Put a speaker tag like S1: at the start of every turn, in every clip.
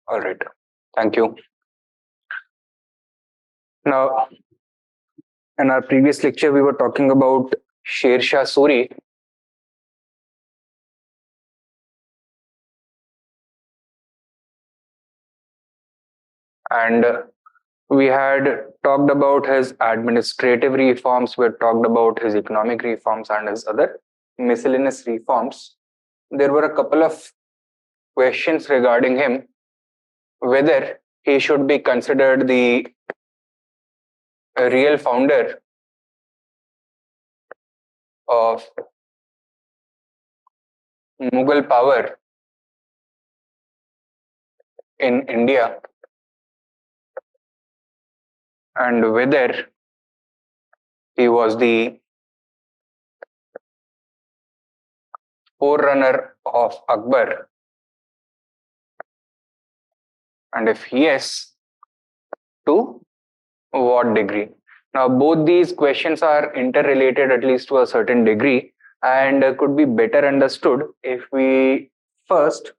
S1: All right. Thank you. Now, in our previous lecture, we were talking about Shah Suri. And we had talked about his administrative reforms, we had talked about his economic reforms and his other miscellaneous reforms. There were a couple of questions regarding him, whether he should be considered the real founder of Mughal power in India, and whether he was the forerunner of Akbar, and if yes, to what degree. Now, both these questions are interrelated, at least to a certain degree, and could be better understood if we first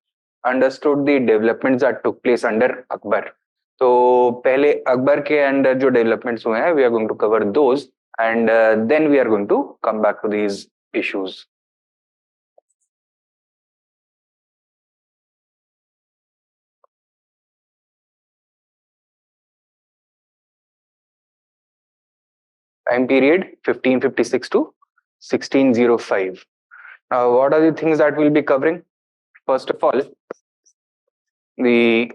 S1: understood the developments that took place under Akbar. तो पहले अकबर के under जो developments हुए हैं, we are going to cover those, and then we are going to come back to these issues. Time period 1556 to 1605. Now, what are the things that we'll be covering? First of all, the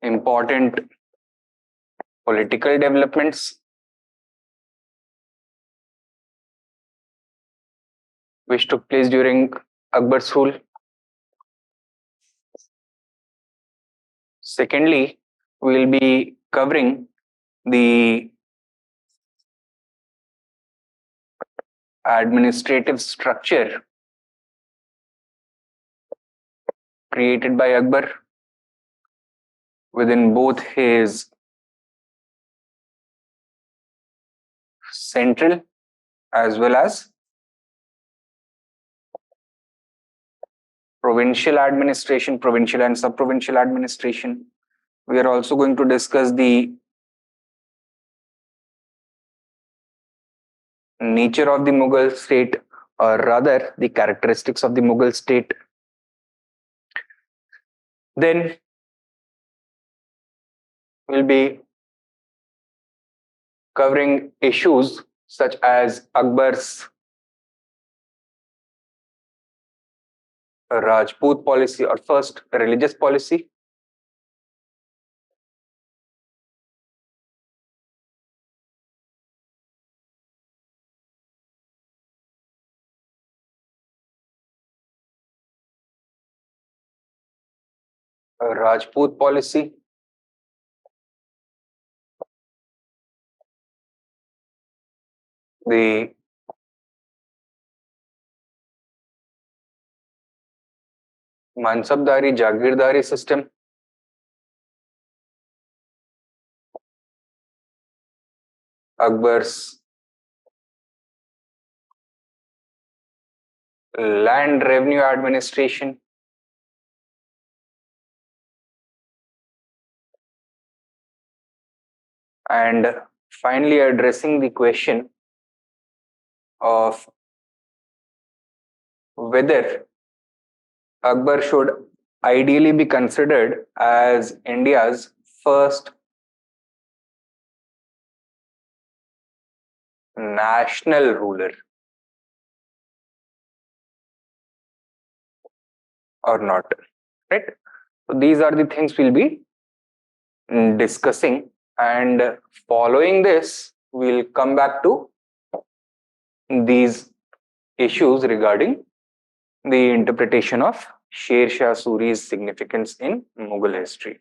S1: important political developments which took place during Akbar's rule. Secondly, we will be covering the administrative structure created by Akbar within both his central as well as provincial administration, provincial and sub-provincial administration. We are also going to discuss the nature of the Mughal state, or rather the characteristics of the Mughal state. Then we'll be covering issues such as Akbar's Rajput policy, or first religious policy. Rajput policy. The Mansabdari Jagirdari system. Akbar's land revenue administration. And finally, addressing the question of whether Akbar should ideally be considered as India's first national ruler or not, right? So these are the things we'll be discussing, and following this, we'll come back to these issues regarding the interpretation of Sher Shah Suri's significance in Mughal history.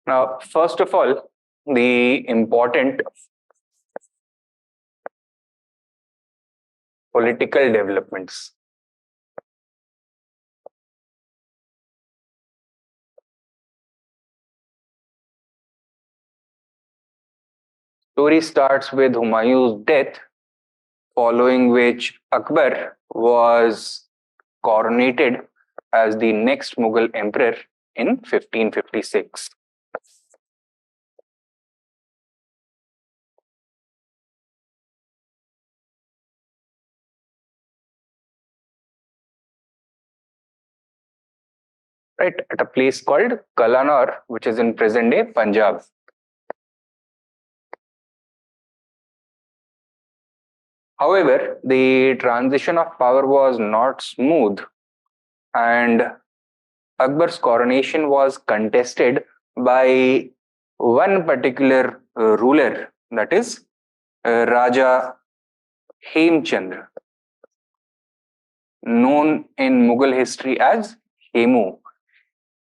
S1: Now, first of all, the important political developments. Story starts with Humayun's death, following which Akbar was coronated as the next Mughal emperor in 1556. Right, at a place called Kalanur, which is in present day Punjab. However, the transition of power was not smooth, and Akbar's coronation was contested by one particular ruler, that is Raja Hemchandra, known in Mughal history as Hemu.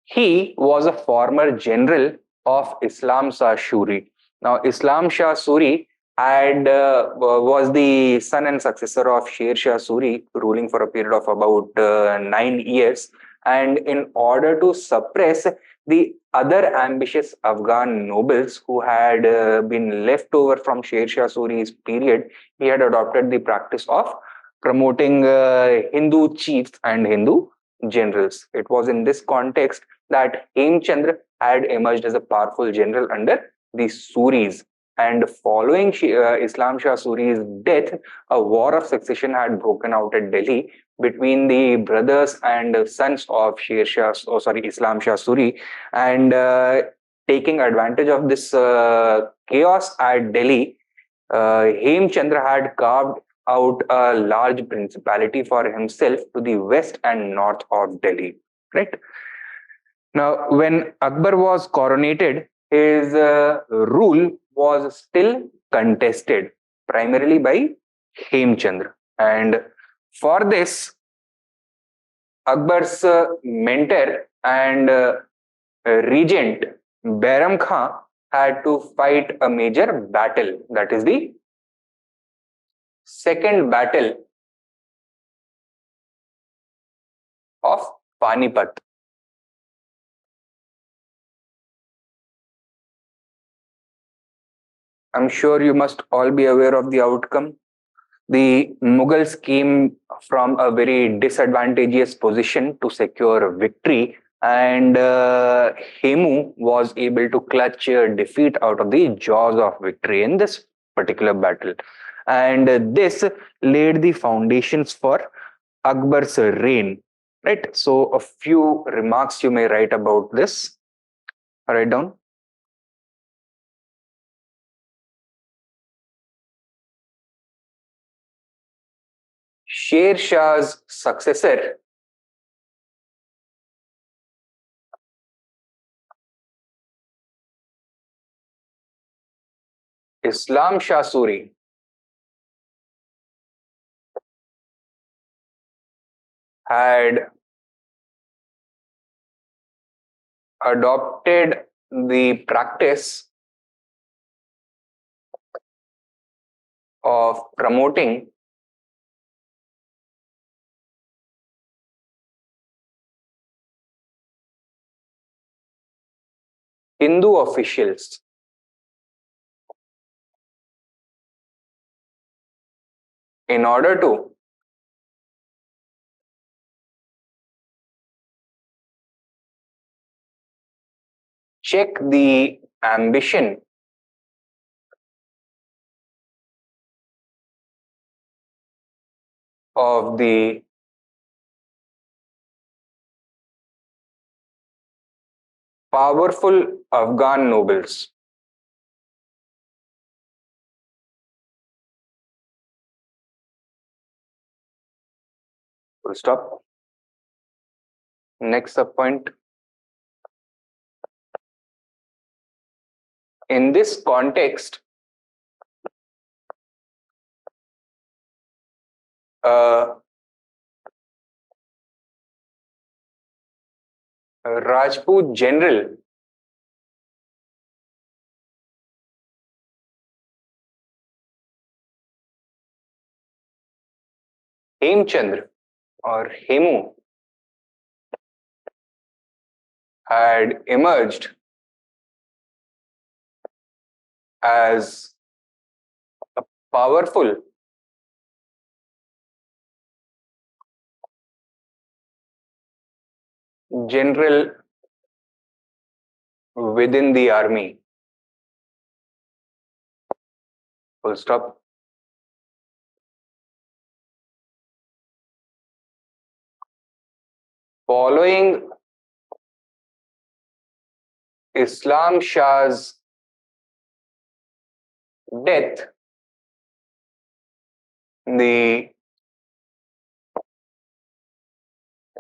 S1: He was a former general of Islam Shah Suri. Now, Islam Shah Suri was the son and successor of Shah Suri, ruling for a period of about 9 years. And in order to suppress the other ambitious Afghan nobles who had been left over from Shah Suri's period, he had adopted the practice of promoting Hindu chiefs and Hindu generals. It was in this context that Hemchandra had emerged as a powerful general under the Suris. And following Islam Shah Suri's death, a war of succession had broken out at Delhi between the brothers and sons of Islam Shah Suri. And taking advantage of this chaos at Delhi, Hemchandra had carved out a large principality for himself to the west and north of Delhi. Right. Now, when Akbar was coronated, his rule was still contested primarily by Hemchandra. And for this, Akbar's mentor and regent, Bairam Khan, had to fight a major battle. That is the second battle of Panipat. I'm sure you must all be aware of the outcome. The Mughals came from a very disadvantageous position to secure victory, and Hemu was able to clutch defeat out of the jaws of victory in this particular battle. And this laid the foundations for Akbar's reign. Right. So, a few remarks you may write about this. Write down. Sher Shah's successor, Islam Shah Suri, had adopted the practice of promoting Hindu officials in order to check the ambition of the powerful Afghan nobles. Full stop. Next subpoint. In this context, Rajput general Hemchandra or Hemu had emerged as a powerful general within the army. Full stop. Following Islam Shah's death, the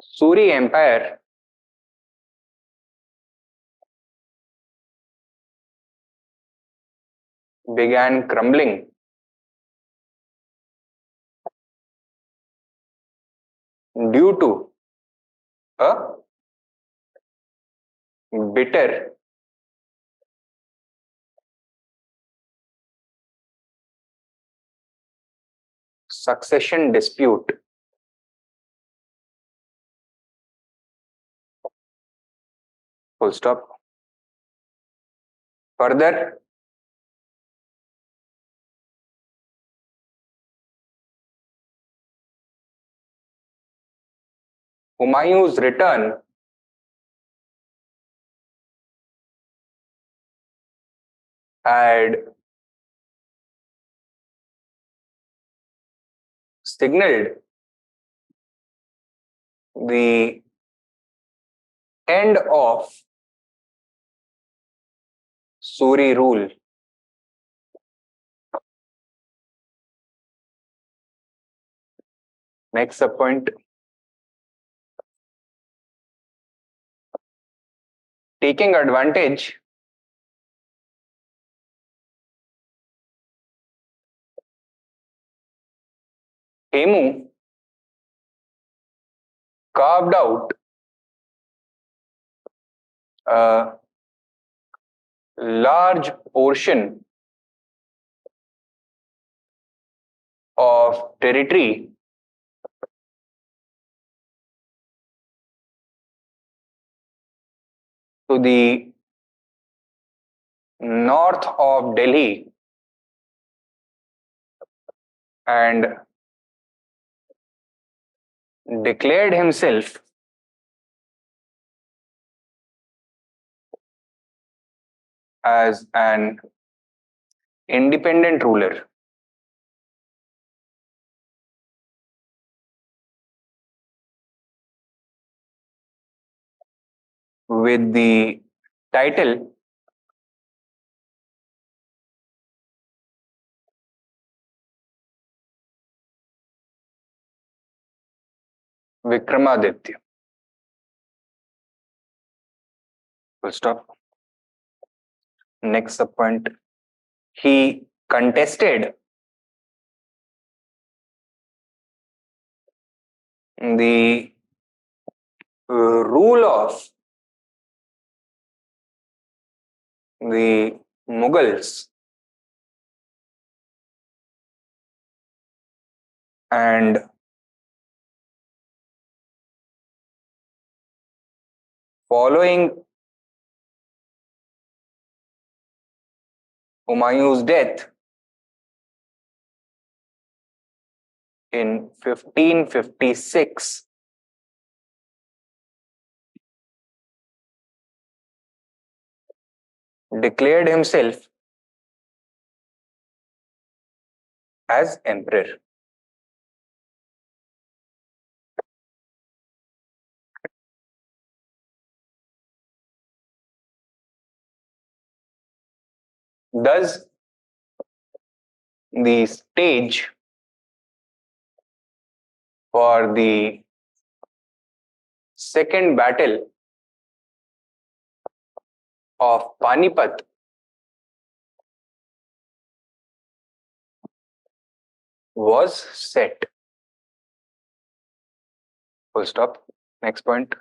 S1: Suri Empire began crumbling due to a bitter succession dispute. Full stop. Further, Humayun's return had signaled the end of Suri rule. Next subpoint. Taking advantage Hemu carved out a large portion of territory to the north of Delhi and declared himself as an independent ruler. With the title Vikramaditya. Full stop. Next subpoint. He contested the rule of the Mughals and following Humayun's death in 1556, declared himself as emperor. Thus, the stage for the second battle of Panipat was set. Full stop. Next point.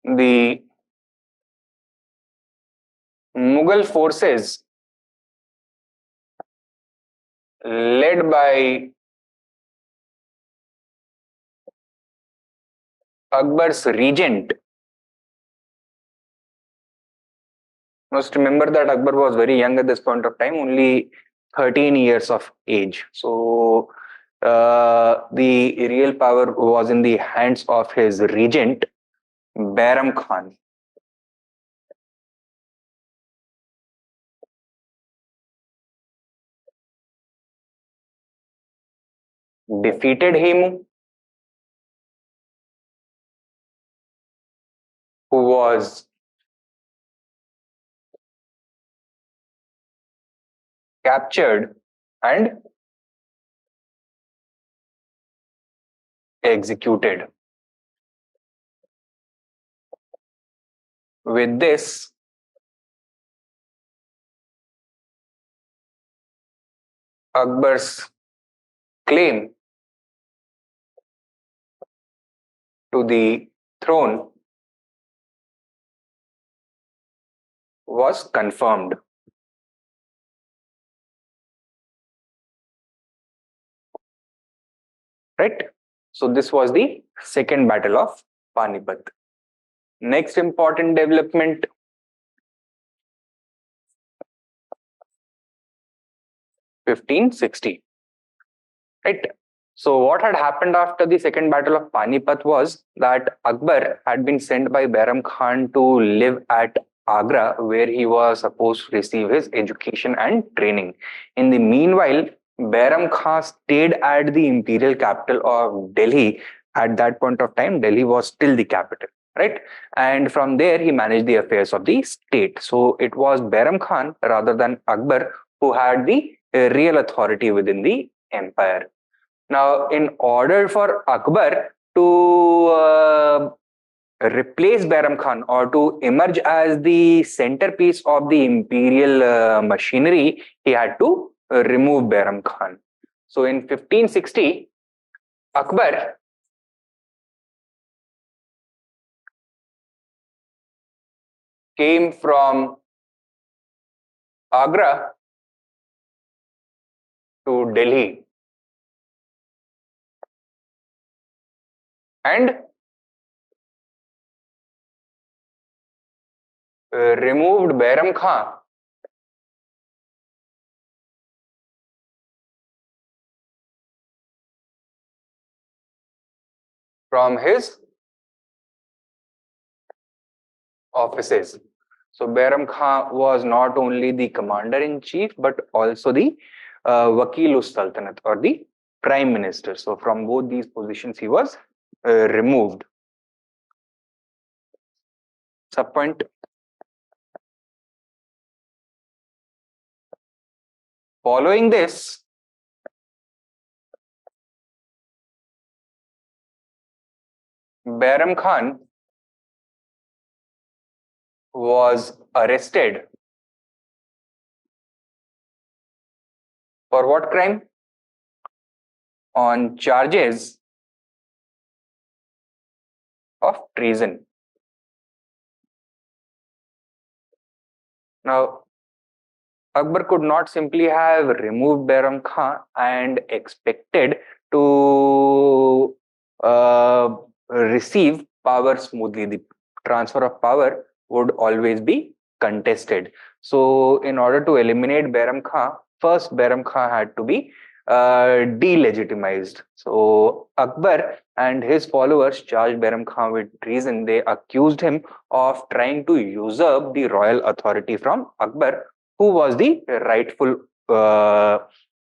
S1: The Mughal forces led by Akbar's regent. Must remember that Akbar was very young at this point of time, only 13 years of age. So the real power was in the hands of his regent, Bairam Khan. Defeated Hemu, who was captured and executed. With this, Akbar's claim to the throne was confirmed. Right? So this was the second battle of Panipat. Next important development, 1560. Right? So what had happened after the second battle of Panipat was that Akbar had been sent by Bairam Khan to live at Agra, where he was supposed to receive his education and training. In the meanwhile, Bairam Khan stayed at the imperial capital of Delhi. At that point of time, Delhi was still the capital, right? And from there, he managed the affairs of the state. So it was Bairam Khan rather than Akbar who had the real authority within the empire. Now, in order for Akbar to replace Bairam Khan or to emerge as the centerpiece of the imperial machinery, he had to remove Bairam Khan. So, in 1560, Akbar came from Agra to Delhi and removed Bairam Khan from his offices. So Bairam Khan was not only the commander-in-chief but also the Wakil Sultanate or the prime minister. So from both these positions he was removed. Subpoint. Following this, Bairam Khan was arrested for what crime? On charges of treason. Now, Akbar could not simply have removed Bairam Khan and expected to receive power smoothly. The transfer of power would always be contested. So, in order to eliminate Bairam Khan, first Bairam Khan had to be delegitimized. So, Akbar and his followers charged Bairam Khan with treason. They accused him of trying to usurp the royal authority from Akbar, who was the rightful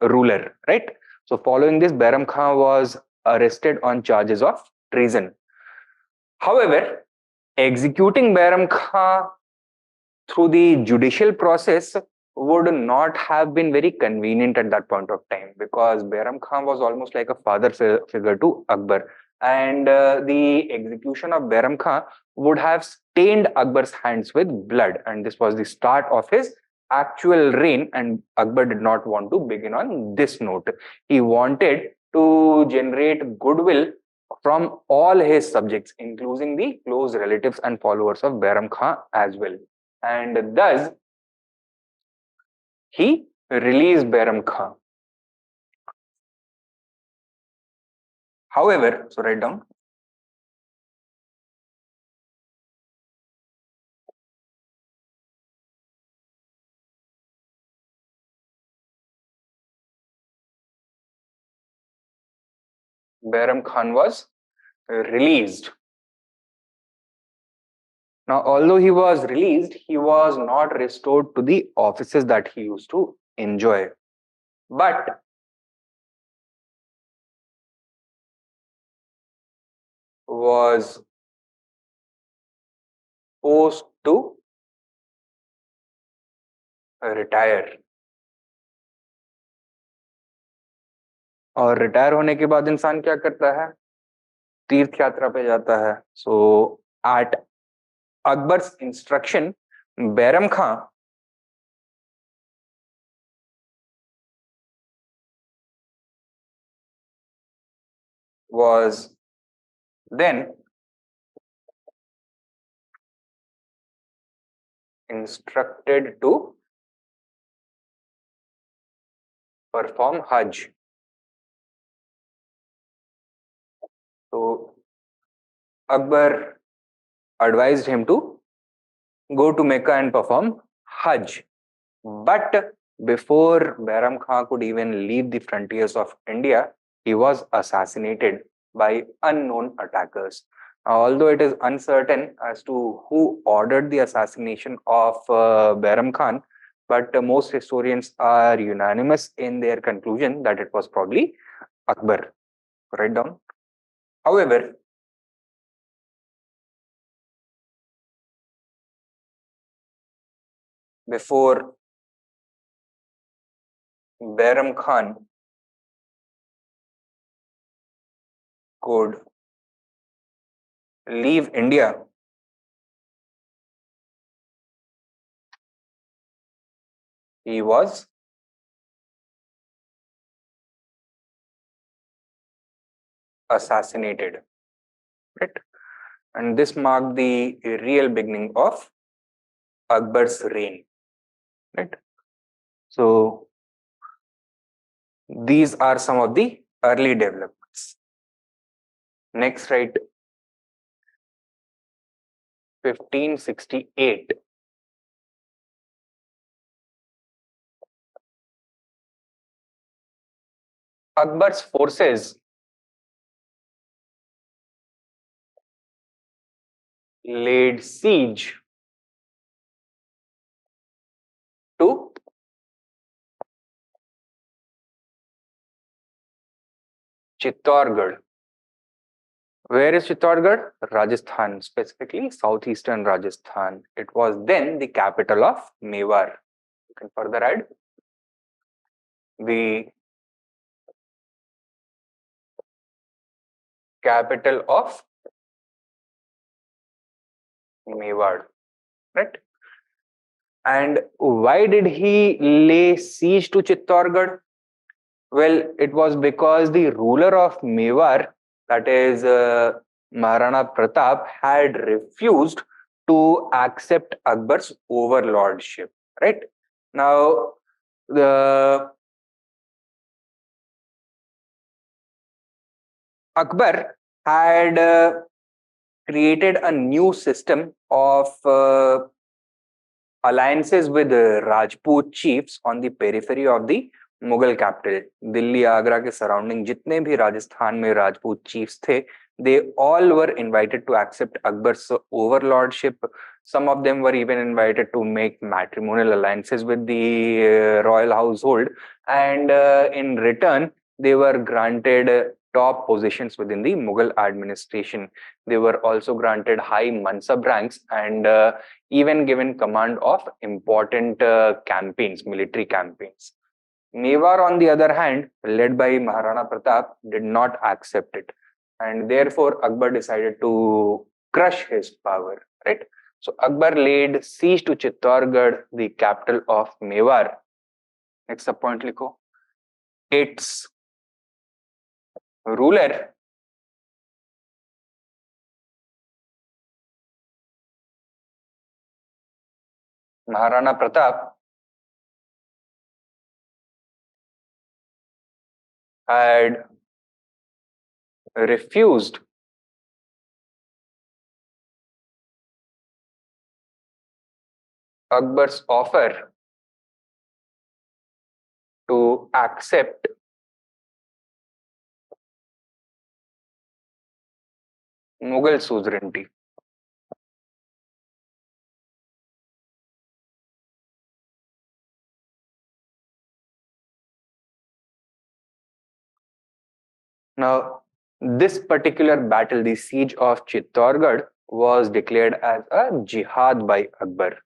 S1: ruler, right? So following this, Bairam Khan was arrested on charges of treason. However, executing Bairam Khan through the judicial process would not have been very convenient at that point of time, because Bairam Khan was almost like a father figure to Akbar, and the execution of Bairam Khan would have stained Akbar's hands with blood, and this was the start of his actual reign, and Akbar did not want to begin on this note. He wanted to generate goodwill from all his subjects, including the close relatives and followers of Bairam Khan as well. And thus, he released Bairam Khan. However, so write down, Bairam Khan was released. Now, although he was released, he was not restored to the offices that he used to enjoy, but was forced to retire. और retire होने के बाद इंसान क्या करता है? तीर्थ यात्रा पे जाता है. So at Akbar's instruction, Bairam Khan was then instructed to perform Hajj. So Akbar advised him to go to Mecca and perform Hajj. But before Bairam Khan could even leave the frontiers of India, he was assassinated by unknown attackers. Although it is uncertain as to who ordered the assassination of Bairam Khan, but most historians are unanimous in their conclusion that it was probably Akbar. Write down. However, before Bairam Khan could leave India, he was assassinated. Right? And this marked the real beginning of Akbar's reign. Right? So these are some of the early developments. Next, right, 1568. Akbar's forces laid siege to Chittorgarh. Where is Chittorgarh? Rajasthan, specifically southeastern Rajasthan. It was then the capital of Mewar. You can further add the capital of Mewar, right? And why did he lay siege to Chittorgarh? Well, it was because the ruler of Mewar, that is Maharana Pratap, had refused to accept Akbar's overlordship. Right now, the Akbar had created a new system of alliances with Rajput chiefs on the periphery of the Mughal capital. Delhi Agra के surrounding जितने भी राजस्थान में Rajput chiefs थे, they all were invited to accept Akbar's overlordship. Some of them were even invited to make matrimonial alliances with the royal household, and in return they were granted top positions within the Mughal administration. They were also granted high mansab ranks and even given command of important campaigns, military campaigns. Mewar, on the other hand, led by Maharana Pratap, did not accept it, and therefore Akbar decided to crush his power. Right. So Akbar laid siege to Chittorgarh, the capital of Mewar. Next up point likho. Its ruler Maharana Pratap had refused Akbar's offer to accept Mughal suzerainty. Now, this particular battle, the siege of Chittorgarh, was declared as a jihad by Akbar.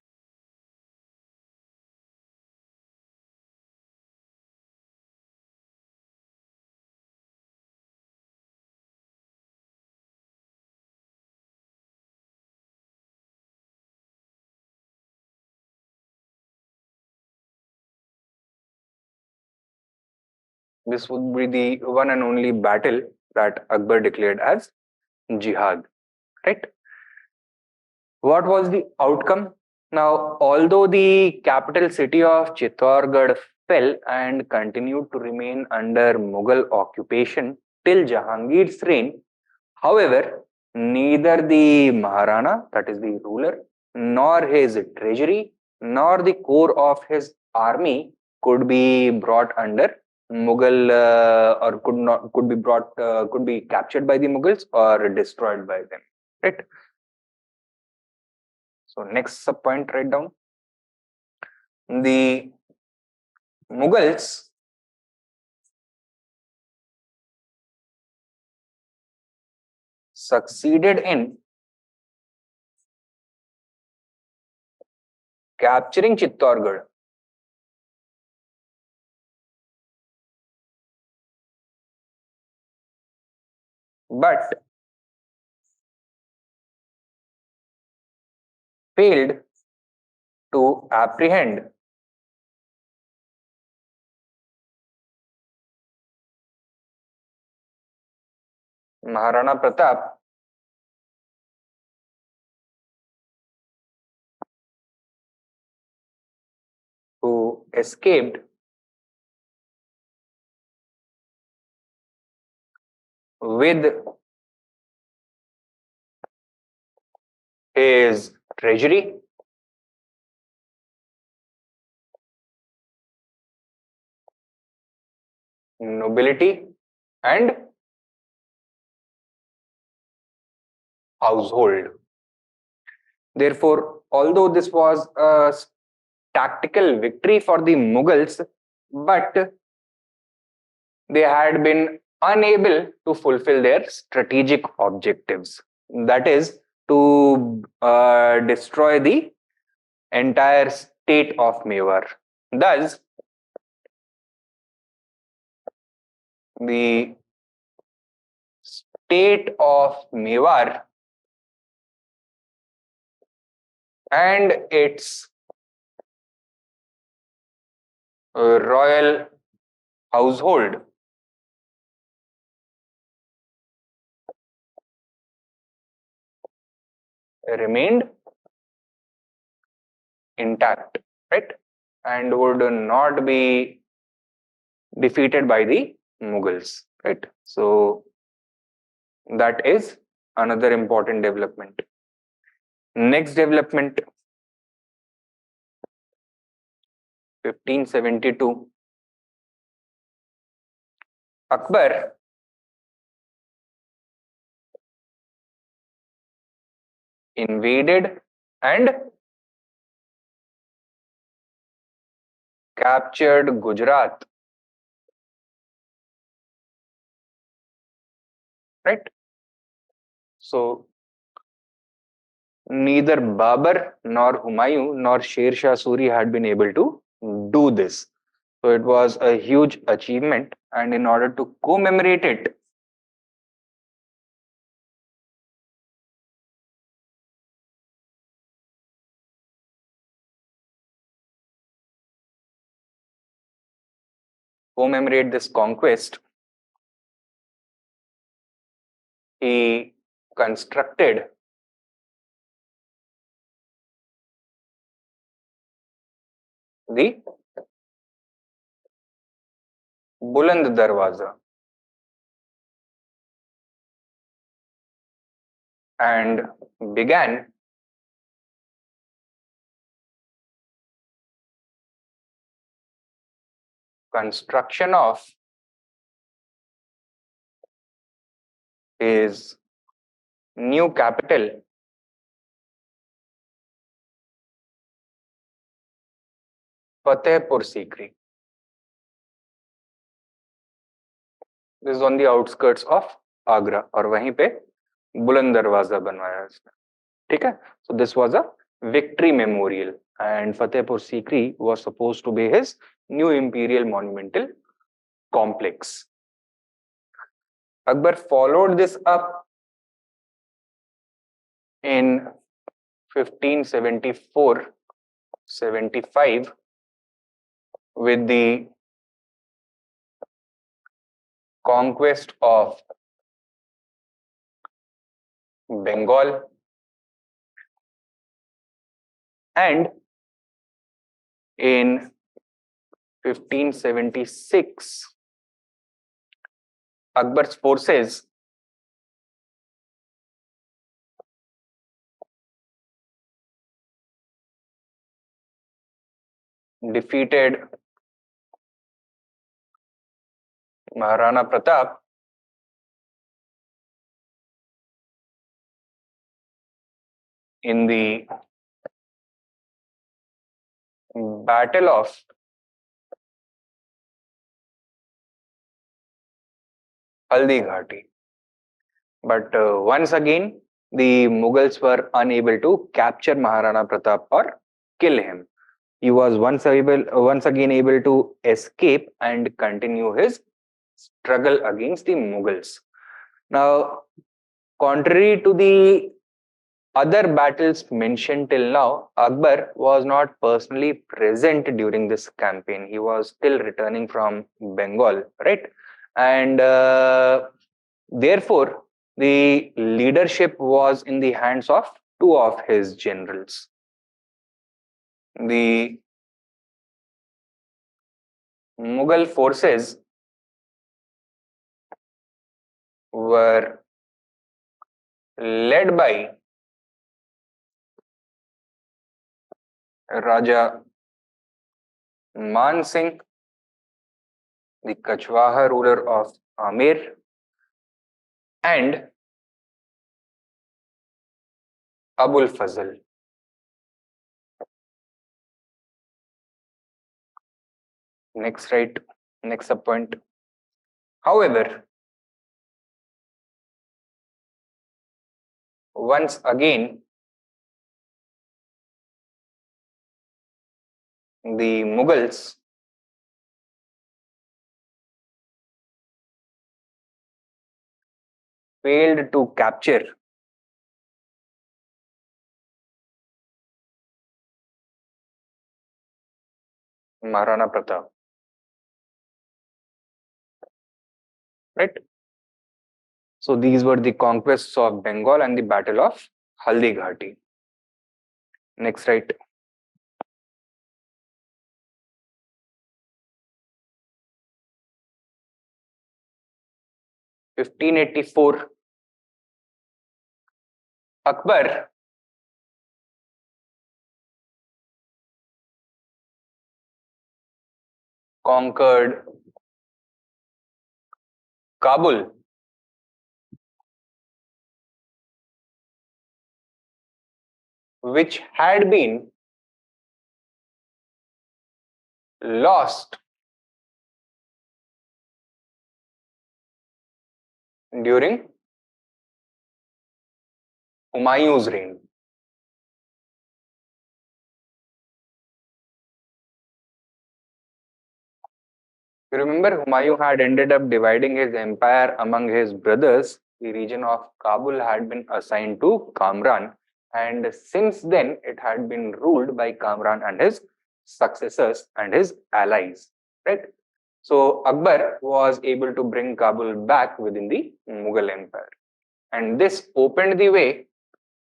S1: This would be the one and only battle that Akbar declared as jihad, right? What was the outcome? Now, although the capital city of Chittorgarh fell and continued to remain under Mughal occupation till Jahangir's reign, however, neither the Maharana, that is the ruler, nor his treasury, nor the core of his army could be brought under Mughal or could be captured by the Mughals or destroyed by them. Right. So next sub point, write down the Mughals succeeded in capturing Chittorgarh, but failed to apprehend Maharana Pratap, who escaped with his treasury, nobility, and household. Therefore, although this was a tactical victory for the Mughals, but they had been unable to fulfill their strategic objectives. That is, to destroy the entire state of Mewar. Thus, the state of Mewar and its royal household remained intact, right? And would not be defeated by the Mughals, right? So that is another important development. Next development, 1572, Akbar invaded and captured Gujarat, right? So neither Babur nor Humayun nor Sher Shah Suri had been able to do this. So it was a huge achievement, and in order to commemorate it, commemorate this conquest, he constructed the Buland Darwaza and began construction of his new capital, Fatehpur Sikri. This is on the outskirts of Agra, और वहीं पे बुलंद दरवाजा बनवाया इसने, ठीक है. So this was a victory memorial, and Fatehpur Sikri was supposed to be his new imperial monumental complex. Akbar followed this up in 1574-75 with the conquest of Bengal, and in 1576 Akbar's forces defeated Maharana Pratap in the Battle of Haldi Ghati. But once again, the Mughals were unable to capture Maharana Pratap or kill him. He was once again able to escape and continue his struggle against the Mughals. Now, contrary to the other battles mentioned till now, Akbar was not personally present during this campaign. He was still returning from Bengal, right? And therefore, the leadership was in the hands of two of his generals. The Mughal forces were led by Raja Man Singh, the Kachwaha ruler of Amer, and Abul Fazl. Next subpoint. However, once again, the Mughals failed to capture Maharana Pratap. Right? So these were the conquests of Bengal and the Battle of Haldi Ghati. Next, 1584, Akbar conquered Kabul, which had been lost during Humayun's reign. You remember, Humayun had ended up dividing his empire among his brothers. The region of Kabul had been assigned to Kamran, and since then it had been ruled by Kamran and his successors and his allies. Right? So Akbar was able to bring Kabul back within the Mughal Empire, and this opened the way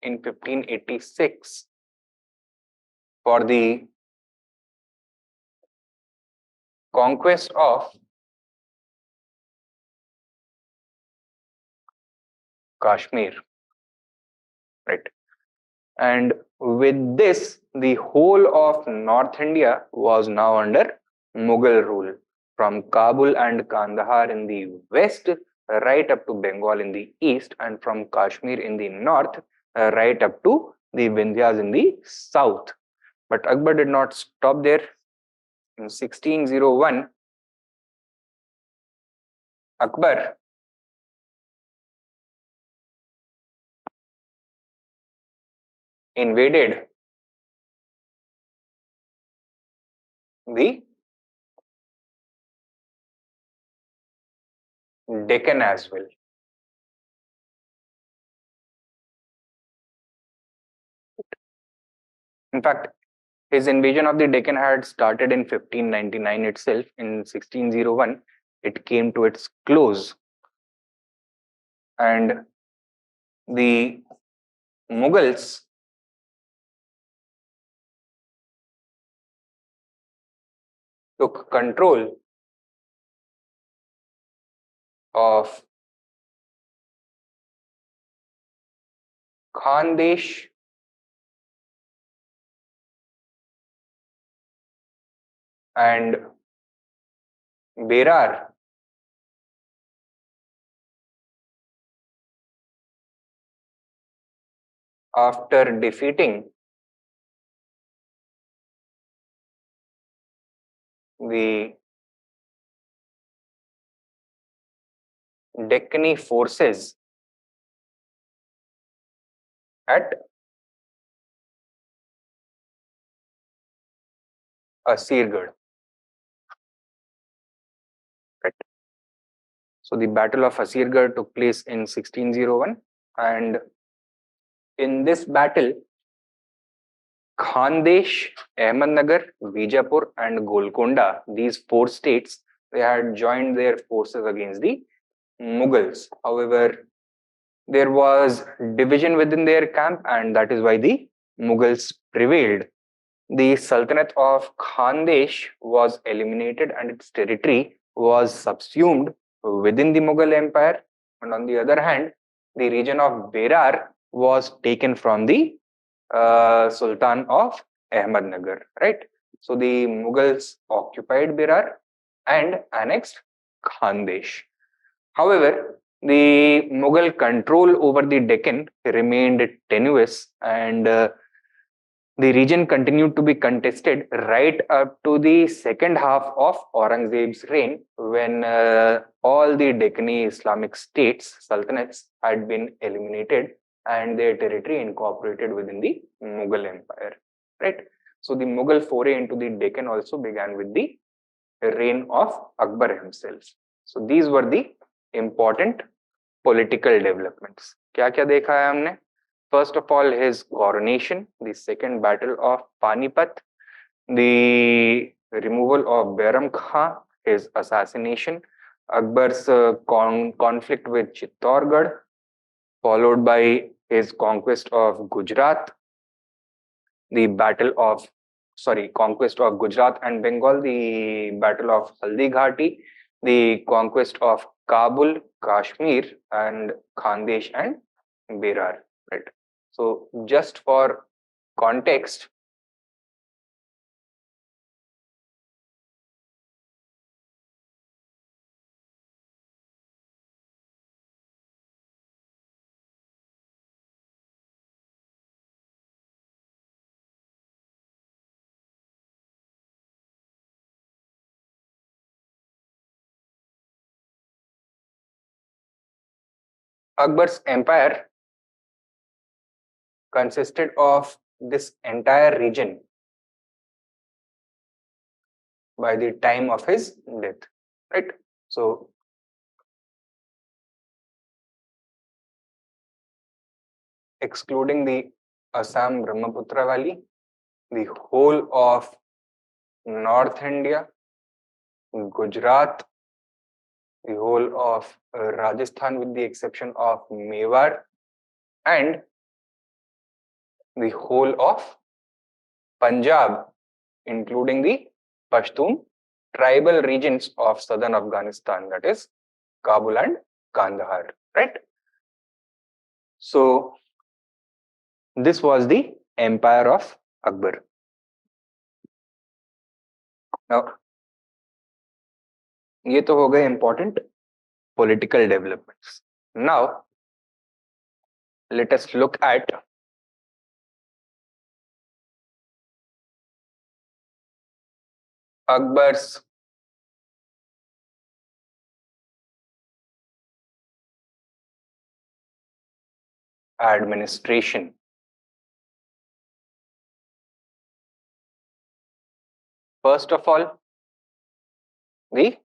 S1: in 1586 for the conquest of Kashmir. Right? And with this, the whole of North India was now under Mughal rule, from Kabul and Kandahar in the west, right up to Bengal in the east, and from Kashmir in the north, right up to the Vindhyas in the south. But Akbar did not stop there. In 1601, Akbar invaded the Deccan as well. In fact, his invasion of the Deccan had started in 1599 itself. In 1601, it came to its close, and the Mughals took control of Khandesh and Berar after defeating the Deccani forces at Asirgarh. Right. So the Battle of Asirgarh took place in 1601, and in this battle, Khandesh, Ahmednagar, Bijapur, and Golconda, these four states, they had joined their forces against the Mughals. However, there was division within their camp, and that is why the Mughals prevailed. The Sultanate of Khandesh was eliminated and its territory was subsumed within the Mughal Empire. And on the other hand, the region of Berar was taken from the Sultan of Ahmednagar, right? So the Mughals occupied Berar and annexed Khandesh. However, the Mughal control over the Deccan remained tenuous, and the region continued to be contested right up to the second half of Aurangzeb's reign, when all the Deccani Islamic states, sultanates, had been eliminated and their territory incorporated within the Mughal Empire. Right. So the Mughal foray into the Deccan also began with the reign of Akbar himself. So these were the important political developments. क्या क्या देखा है हमने? First of all, his coronation, the second battle of Panipat, the removal of Bairam Khan, his assassination, Akbar's conflict with Chittorgarh, followed by his conquest of Gujarat, the conquest of Gujarat and Bengal, the battle of Haldi Ghati, the conquest of Kabul, Kashmir, and Khandesh and Berar. Right. So, just for context, Akbar's empire consisted of this entire region by the time of his death. Right. So, excluding the Assam Brahmaputra Valley, the whole of North India, Gujarat, the whole of Rajasthan with the exception of Mewar, and the whole of Punjab, including the Pashtun tribal regions of southern Afghanistan, that is Kabul and Kandahar, right? So, this was the empire of Akbar. Now, ये तो हो गए important political developments. Now, let us look at Akbar's administration. First of all, the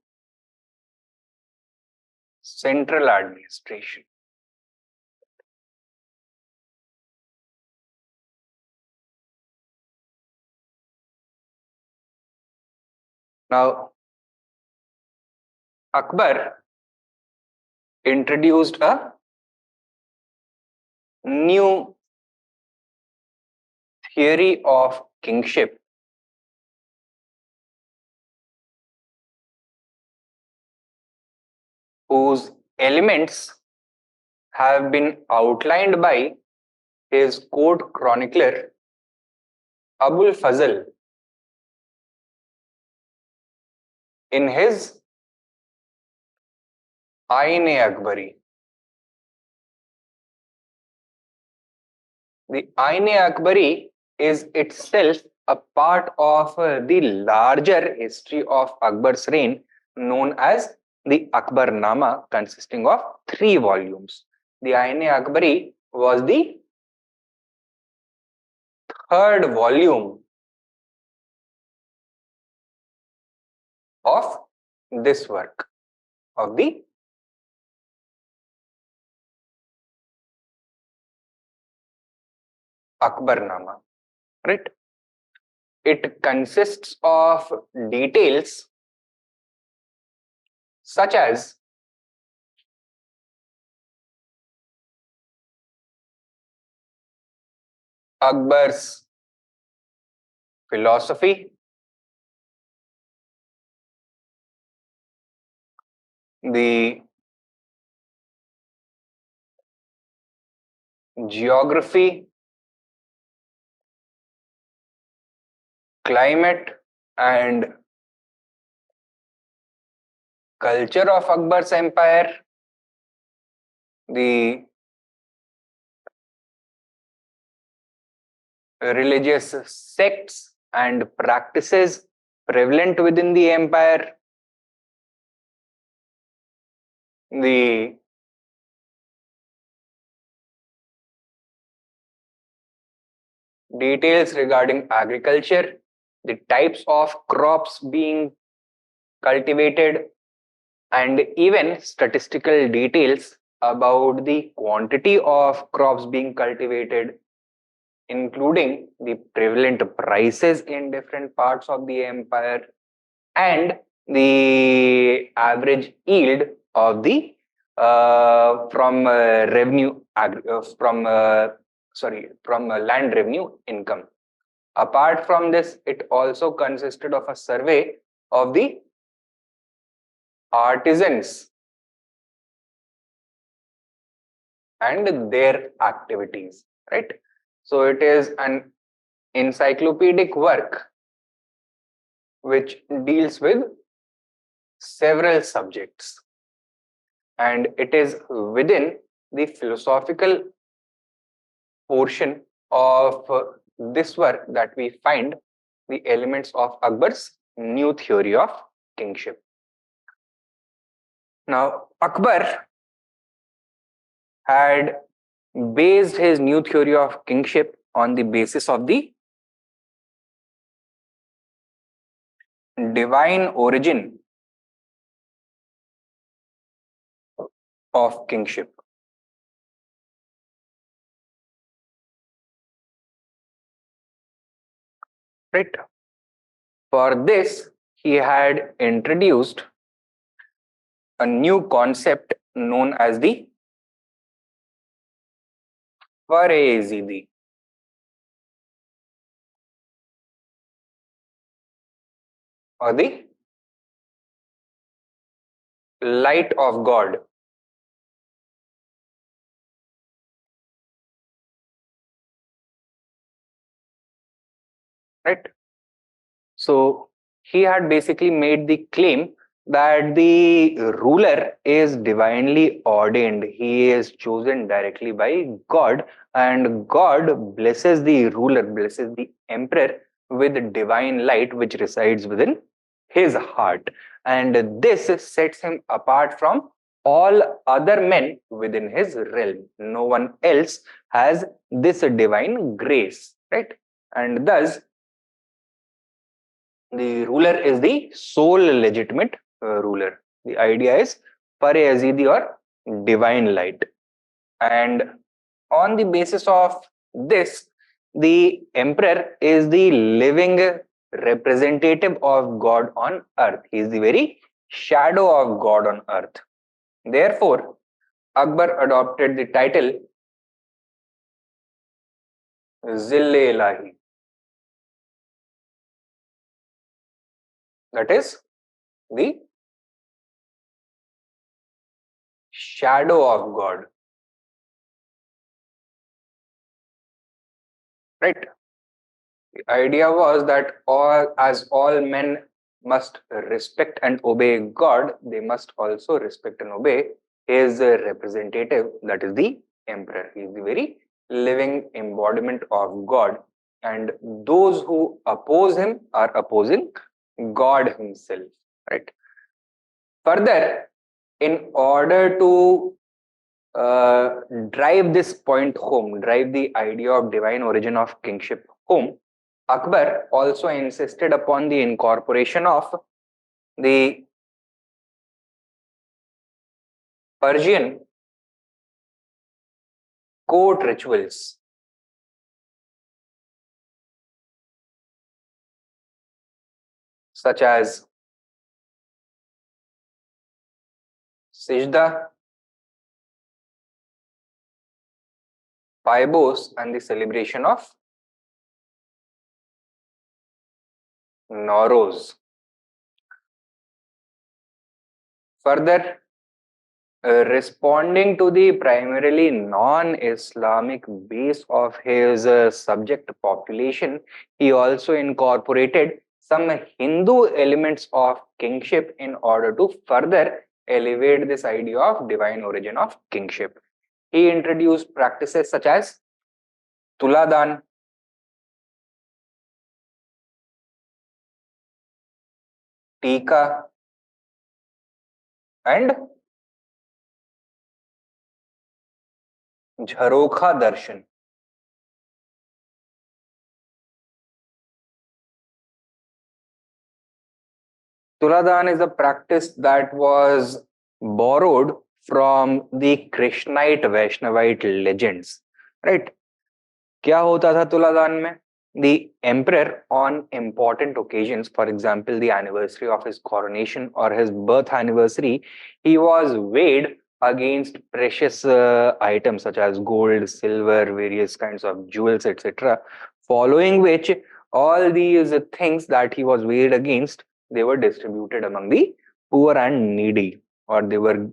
S1: central administration. Now, Akbar introduced a new theory of kingship whose elements have been outlined by his court chronicler Abul Fazl in his Ain-e-Akbari. The Ain-e-Akbari is itself a part of the larger history of Akbar's reign known as the Akbarnama, consisting of 3 volumes. The Ain-e-Akbari was the 3rd volume of this work of the Akbarnama, right? It consists of details such as Akbar's philosophy, the geography, climate, and culture of Akbar's empire, the religious sects and practices prevalent within the empire, the details regarding agriculture, the types of crops being cultivated, and even statistical details about the quantity of crops being cultivated, including the prevalent prices in different parts of the empire and the average yield of the from revenue from land revenue income. Apart from this, it also consisted of a survey of the artisans and their activities, right? So it is an encyclopedic work which deals with several subjects, and it is within the philosophical portion of this work that we find the elements of Akbar's new theory of kingship. Now, Akbar had based his new theory of kingship on the basis of the divine origin of kingship. Right? For this, he had introduced a new concept known as the Farezidi, or the light of God. Right? So he had basically made the claim that the ruler is divinely ordained. He is chosen directly by God, and God blesses the ruler, blesses the emperor with divine light which resides within his heart. And this sets him apart from all other men within his realm. No one else has this divine grace, right? And thus, the ruler is the sole legitimate ruler. The idea is Pare Azidi or divine light. And on the basis of this, the emperor is the living representative of God on earth. He is the very shadow of God on earth. Therefore, Akbar adopted the title Zille Ilahi, that is the shadow of God. Right? The idea was that all men must respect and obey God, they must also respect and obey his representative, that is the emperor. He is the very living embodiment of God, and those who oppose him are opposing God himself. Right. Further, in order to uh, drive this point home, drive the idea of divine origin of kingship home, Akbar also insisted upon the incorporation of the Persian court rituals, such as Sijda, Paibos, and the celebration of Nowruz. Further, responding to the primarily non-Islamic base of his subject population, he also incorporated some Hindu elements of kingship in order to further elevate this idea of divine origin of kingship. He introduced practices such as Tuladan, Tika, and Jharokha Darshan. Tuladan is a practice that was borrowed from the Krishnite Vaishnavite legends. Right? क्या होता था तुलादान में? The emperor on important occasions, for example, the anniversary of his coronation or his birth anniversary, he was weighed against precious items such as gold, silver, various kinds of jewels, etc. Following which, all these things that he was weighed against, they were distributed among the poor and needy, or they were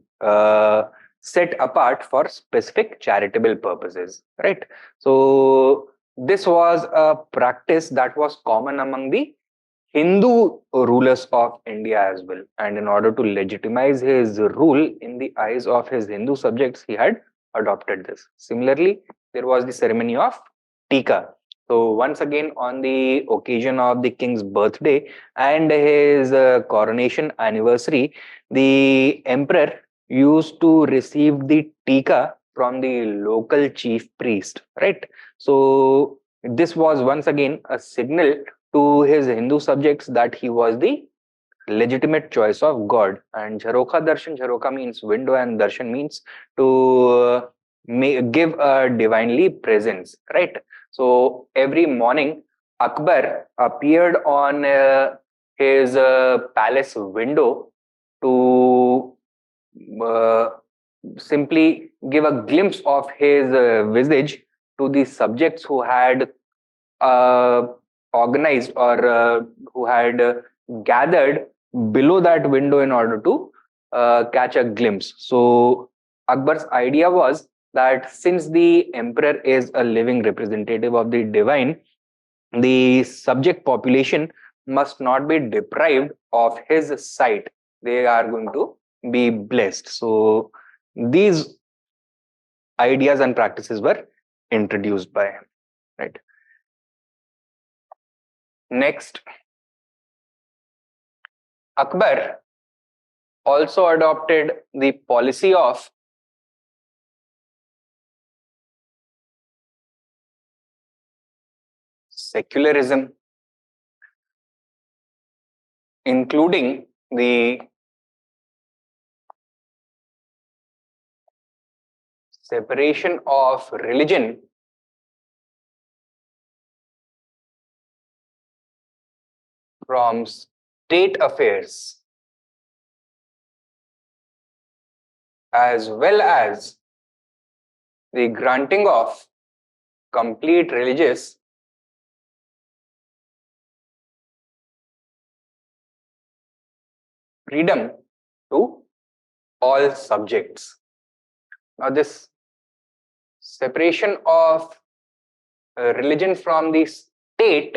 S1: set apart for specific charitable purposes, right? So this was a practice that was common among the Hindu rulers of India as well. And in order to legitimize his rule in the eyes of his Hindu subjects, he had adopted this. Similarly, there was the ceremony of Tika. So once again, on the occasion of the king's birthday and his coronation anniversary, the emperor used to receive the Tika from the local chief priest, right? So this was once again a signal to his Hindu subjects that he was the legitimate choice of God. And Jharokha Darshan, Jharokha means window, and Darshan means to give a divinely presence, right? So every morning, Akbar appeared on his palace window to uh, simply give a glimpse of his visage to the subjects who had uh, organized or who had gathered below that window in order to catch a glimpse. So Akbar's idea was that since the emperor is a living representative of the divine, the subject population must not be deprived of his sight. They are going to be blessed. So these ideas and practices were introduced by him. Right. Next, Akbar also adopted the policy of secularism, including the separation of religion from state affairs, as well as the granting of complete religious freedom to all subjects. Now, this separation of religion from the state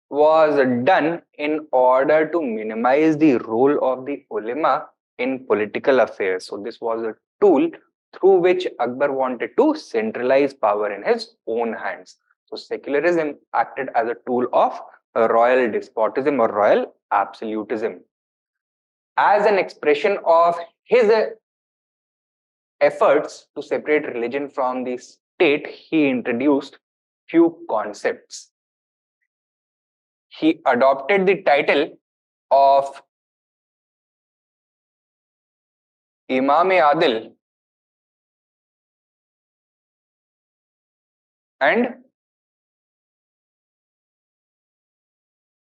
S1: was done in order to minimize the role of the ulama in political affairs. So, this was a tool through which Akbar wanted to centralize power in his own hands. So, secularism acted as a tool of royal despotism or royal absolutism. As an expression of his efforts to separate religion from the state, he introduced few concepts. He adopted the title of Imam-e-Adil and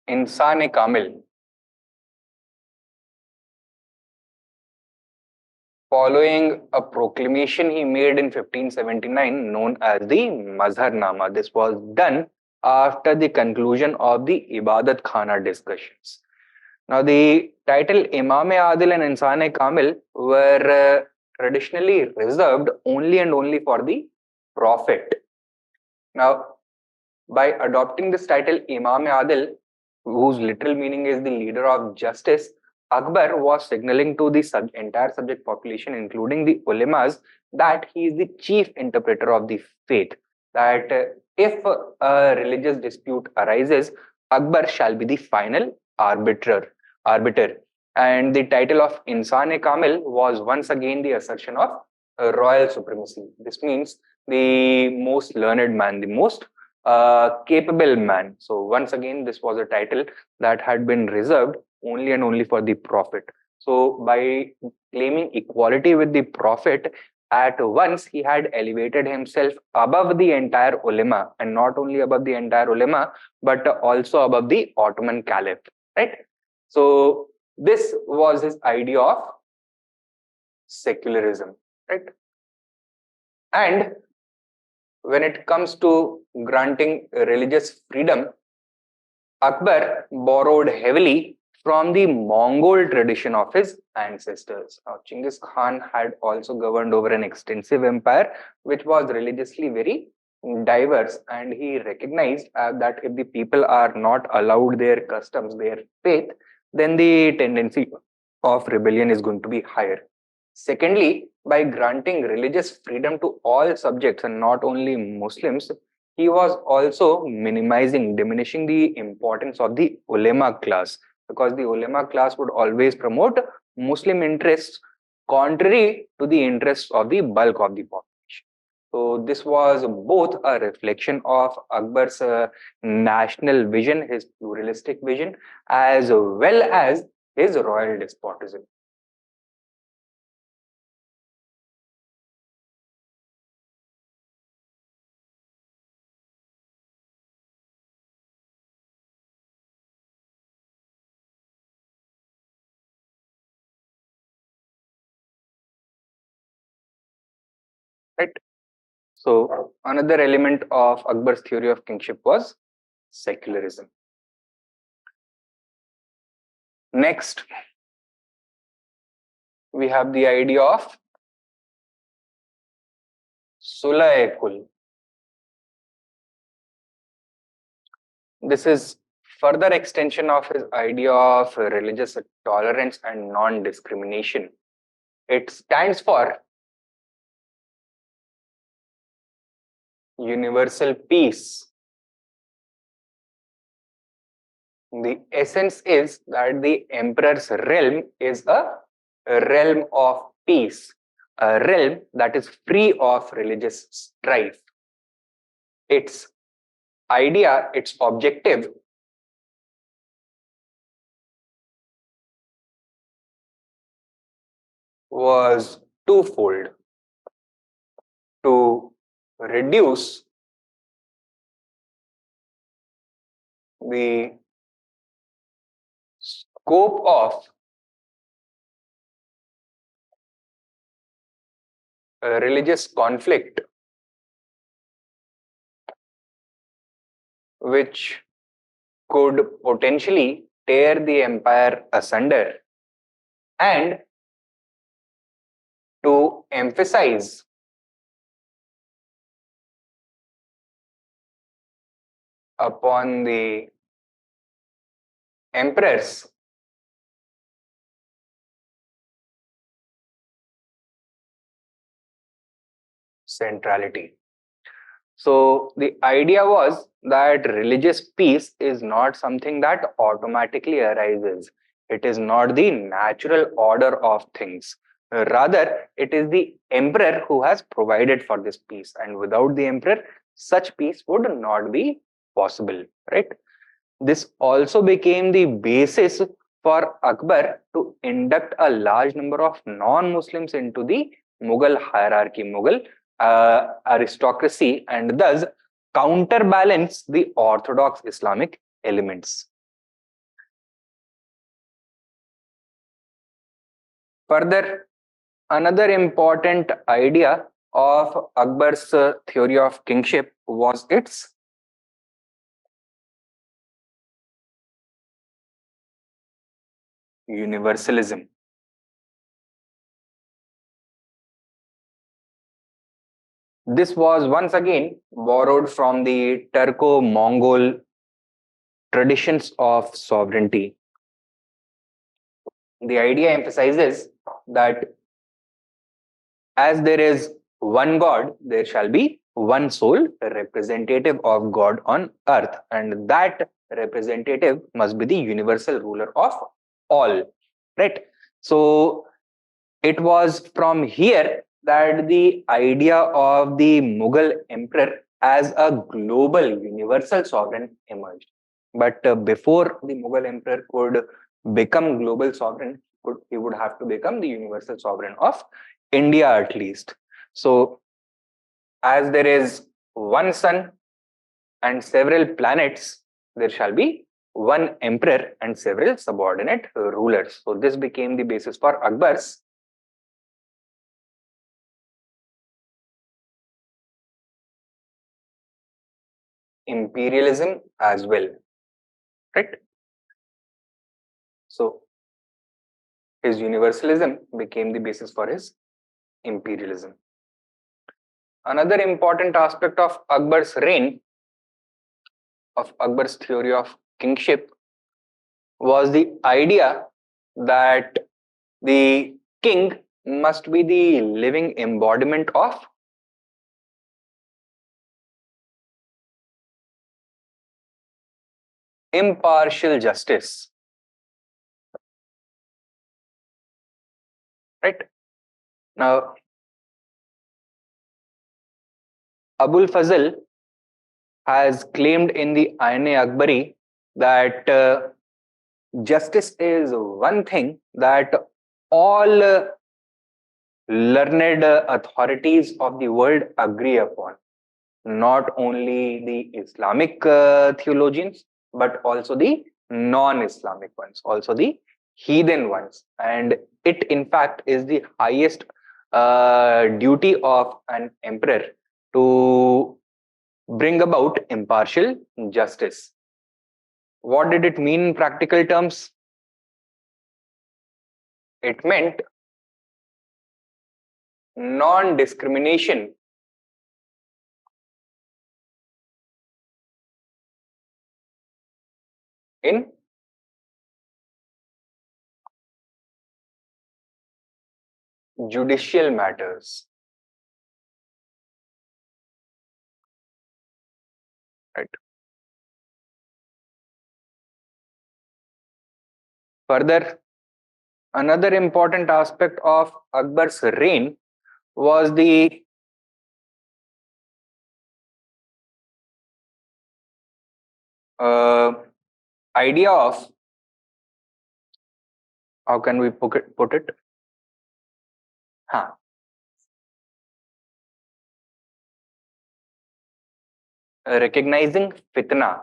S1: Insan-e-Kamil, following a proclamation he made in 1579 known as the Mazharnama. This was done after the conclusion of the Ibadat Khana discussions. Now, the title Imam-e-Adil and Insan-e-Kamil were traditionally reserved only and only for the Prophet. Now, by adopting this title Imam-e-Adil, whose literal meaning is the leader of justice, Akbar was signaling to the entire subject population, including the ulemas, that he is the chief interpreter of the faith. That if a religious dispute arises, Akbar shall be the final arbiter. And the title of Insan-e-Kamil was once again the assertion of royal supremacy. This means the most learned man, the most capable man. So once again, this was a title that had been reserved only and only for the Prophet. So by claiming equality with the Prophet, at once he had elevated himself above the entire ulama, and not only above the entire ulama, but also above the Ottoman Caliph. Right. So this was his idea of secularism. Right. And when it comes to granting religious freedom, Akbar borrowed heavily from the Mongol tradition of his ancestors. Now, Genghis Khan had also governed over an extensive empire which was religiously very diverse, and he recognized that if the people are not allowed their customs, their faith, then the tendency of rebellion is going to be higher. Secondly, by granting religious freedom to all subjects and not only Muslims, he was also diminishing the importance of the ulema class, because the ulema class would always promote Muslim interests contrary to the interests of the bulk of the population. So this was both a reflection of Akbar's national vision, his pluralistic vision, as well as his royal despotism. Right. So another element of Akbar's theory of kingship was secularism. Next, we have the idea of Sulh-e-Kul. This is further extension of his idea of religious tolerance and non-discrimination. It stands for universal peace. The essence is that the emperor's realm is a realm of peace, a realm that is free of religious strife. Its idea, its objective was twofold: to reduce the scope of religious conflict which could potentially tear the empire asunder, and to emphasize upon the emperor's centrality. So the idea was that religious peace is not something that automatically arises. It is not the natural order of things. Rather, it is the emperor who has provided for this peace, and without the emperor, such peace would not be possible, right? This also became the basis for Akbar to induct a large number of non-Muslims into the Mughal hierarchy, Mughal aristocracy, and thus counterbalance the orthodox Islamic elements. Further, another important idea of Akbar's theory of kingship was its universalism. This was once again borrowed from the Turco-Mongol traditions of sovereignty. The idea emphasizes that as there is one God, there shall be one sole representative of God on earth, and that representative must be the universal ruler of all. Right? So it was from here that the idea of the Mughal emperor as a global universal sovereign emerged. But before the Mughal emperor could become global sovereign, he would have to become the universal sovereign of India at least. So, as there is one sun and several planets, there shall be one emperor and several subordinate rulers. So, this became the basis for Akbar's imperialism as well, right? So his universalism became the basis for his imperialism. Another important aspect of Akbar's reign, of Akbar's theory of kingship, was the idea that the king must be the living embodiment of impartial justice, right? Now, Abul Fazl has claimed in the Aine Akbari that justice is one thing that all learned authorities of the world agree upon. Not only the Islamic theologians, but also the non-Islamic ones, also the heathen ones. And it, in fact, is the highest duty of an emperor to bring about impartial justice. What did it mean in practical terms? It meant non-discrimination in judicial matters. Right. Further, Another important aspect of Akbar's reign was the uh, idea of, how can we put it? Huh. Recognizing fitna.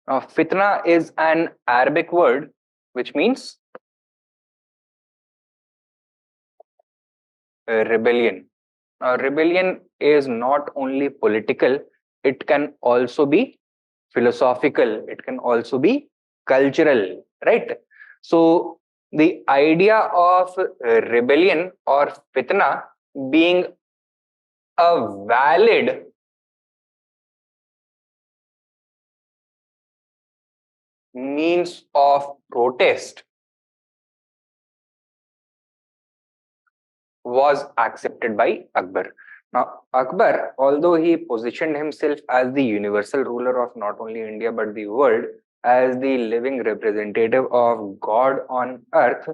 S1: Now, fitna is an Arabic word which means rebellion. Rebellion is not only political, it can also be philosophical, it can also be cultural, right? So, the idea of rebellion or fitna being a valid means of protest was accepted by Akbar. Now, Akbar, although he positioned himself as the universal ruler of not only India but the world, as the living representative of God on earth,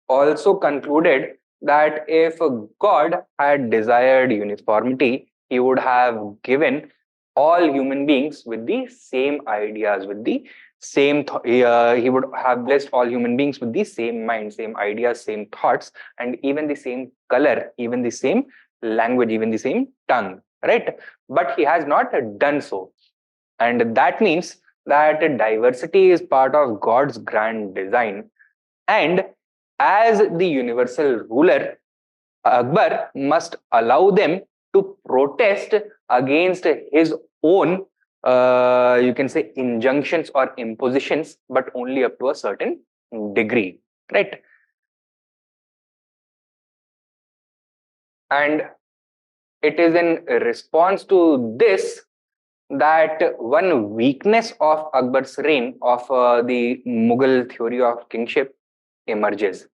S1: also concluded that if God had desired uniformity, he would have given all human beings with the same ideas, with the same, he would have blessed all human beings with the same mind, same ideas, same thoughts, and even the same color, even the same language, even the same tongue, right? But he has not done so. And that means that diversity is part of God's grand design. And as the universal ruler, Akbar must allow them to protest against his own, you can say, injunctions or impositions, but only up to a certain degree, right? And it is in response to this that one weakness of Akbar's reign of the Mughal theory of kingship emerges.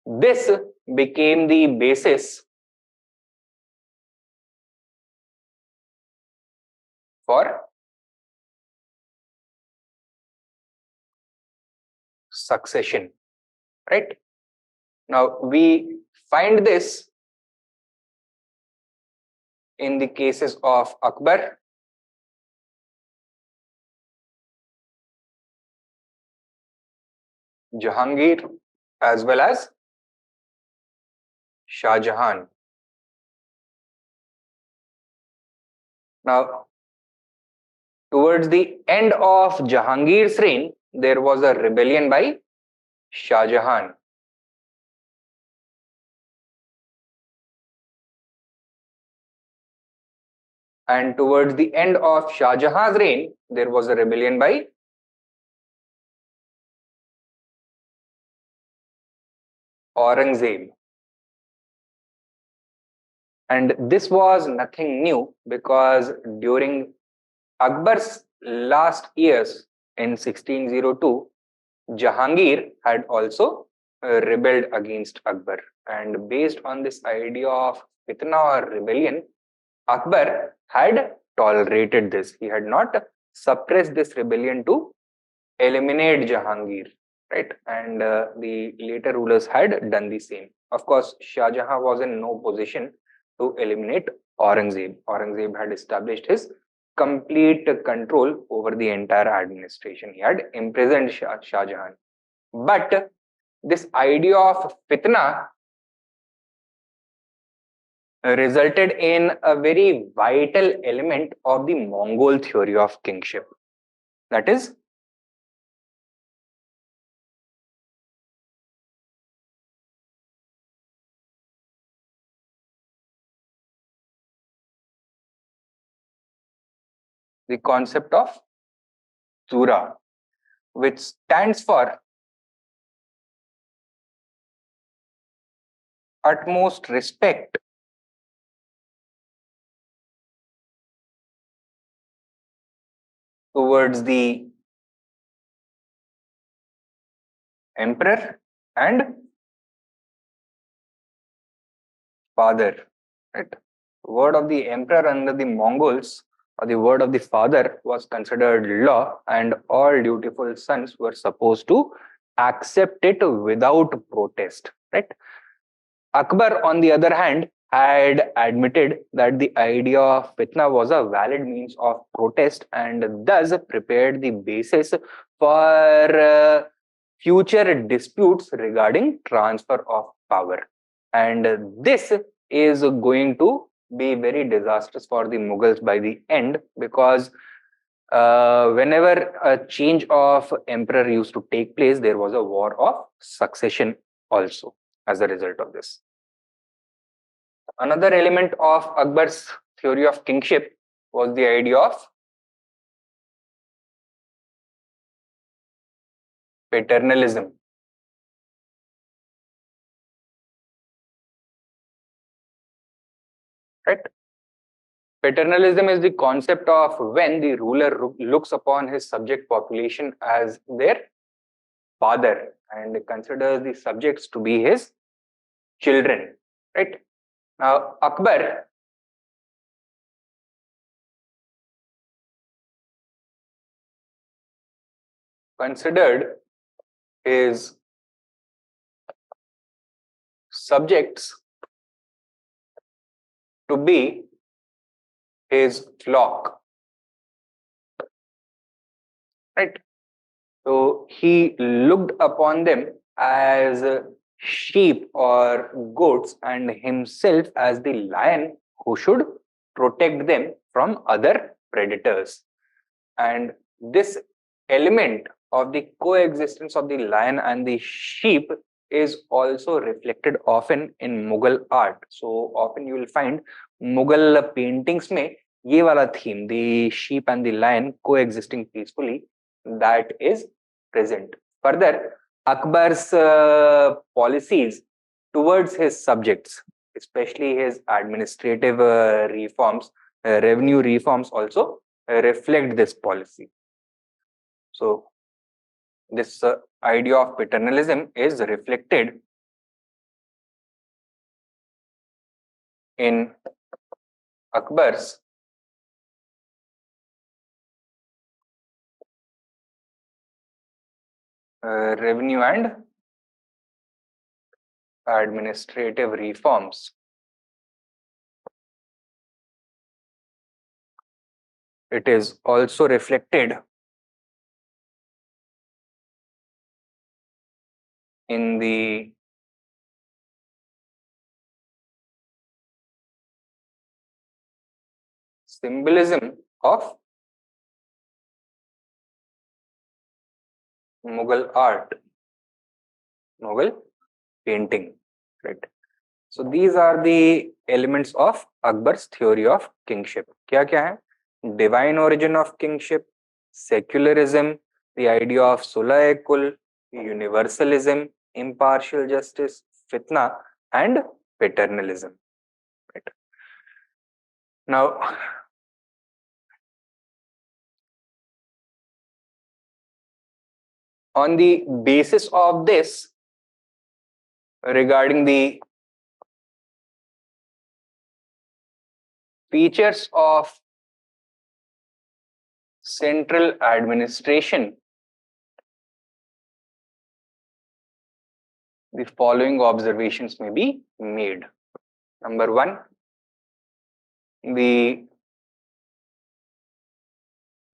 S1: This became the basis for succession, right? Now, we find this in the cases of Akbar, Jahangir, as well as Shah Jahan. Now, towards the end of Jahangir's reign, there was a rebellion by Shah Jahan. And towards the end of Shah Jahan's reign, there was a rebellion by Aurangzeb. And this was nothing new because during Akbar's last years in 1602, Jahangir had also rebelled against Akbar. And based on this idea of fitna or rebellion, Akbar had tolerated this. He had not suppressed this rebellion to eliminate Jahangir, right? And the later rulers had done the same. Of course, Shah Jahan was in no position to eliminate Aurangzeb. Aurangzeb had established his complete control over the entire administration. He had imprisoned Shah Jahan. But this idea of fitna resulted in a very vital element of the Mongol theory of kingship. That is, the concept of Zura, which stands for utmost respect towards the emperor and father. Right? Word of the emperor under the Mongols or the word of the father was considered law, and all dutiful sons were supposed to accept it without protest, right? Akbar, on the other hand, had admitted that the idea of fitna was a valid means of protest and thus prepared the basis for future disputes regarding transfer of power. And this is going to be very disastrous for the Mughals by the end, because whenever a change of emperor used to take place, there was a war of succession also as a result of this. Another element of Akbar's theory of kingship was the idea of paternalism. Right? Paternalism is the concept of when the ruler looks upon his subject population as their father and considers the subjects to be his children. Right? Now, Akbar considered his subjects to be his flock. Right? So he looked upon them as sheep or goats and himself as the lion who should protect them from other predators. And this element of the coexistence of the lion and the sheep is also reflected often in Mughal art. So often you will find Mughal paintings में ये वाला theme, the sheep and the lion coexisting peacefully, that is present. Further, Akbar's policies towards his subjects, especially his administrative reforms, revenue reforms also reflect this policy. So this idea of paternalism is reflected in Akbar's revenue and administrative reforms. It is also reflected in the symbolism of Mughal art, Mughal painting, right? So these are the elements of Akbar's theory of kingship. क्या है? Divine origin of kingship, secularism, the idea of sola-e-kul, universalism, impartial justice, fitna, and paternalism. Right. Now, on the basis of this, regarding the features of central administration, the following observations may be made. Number one, the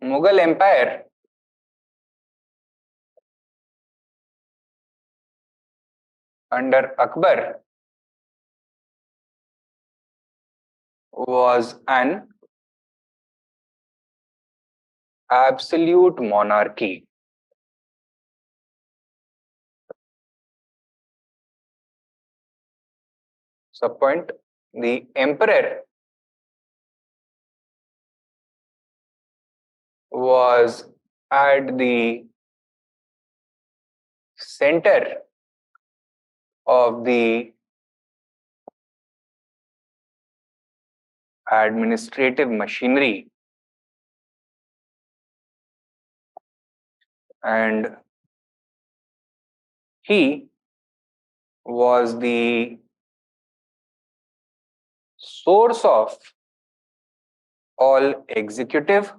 S1: Mughal Empire under Akbar was an absolute monarchy. Subpoint, the emperor was at the center of the administrative machinery and he was the source of all executive,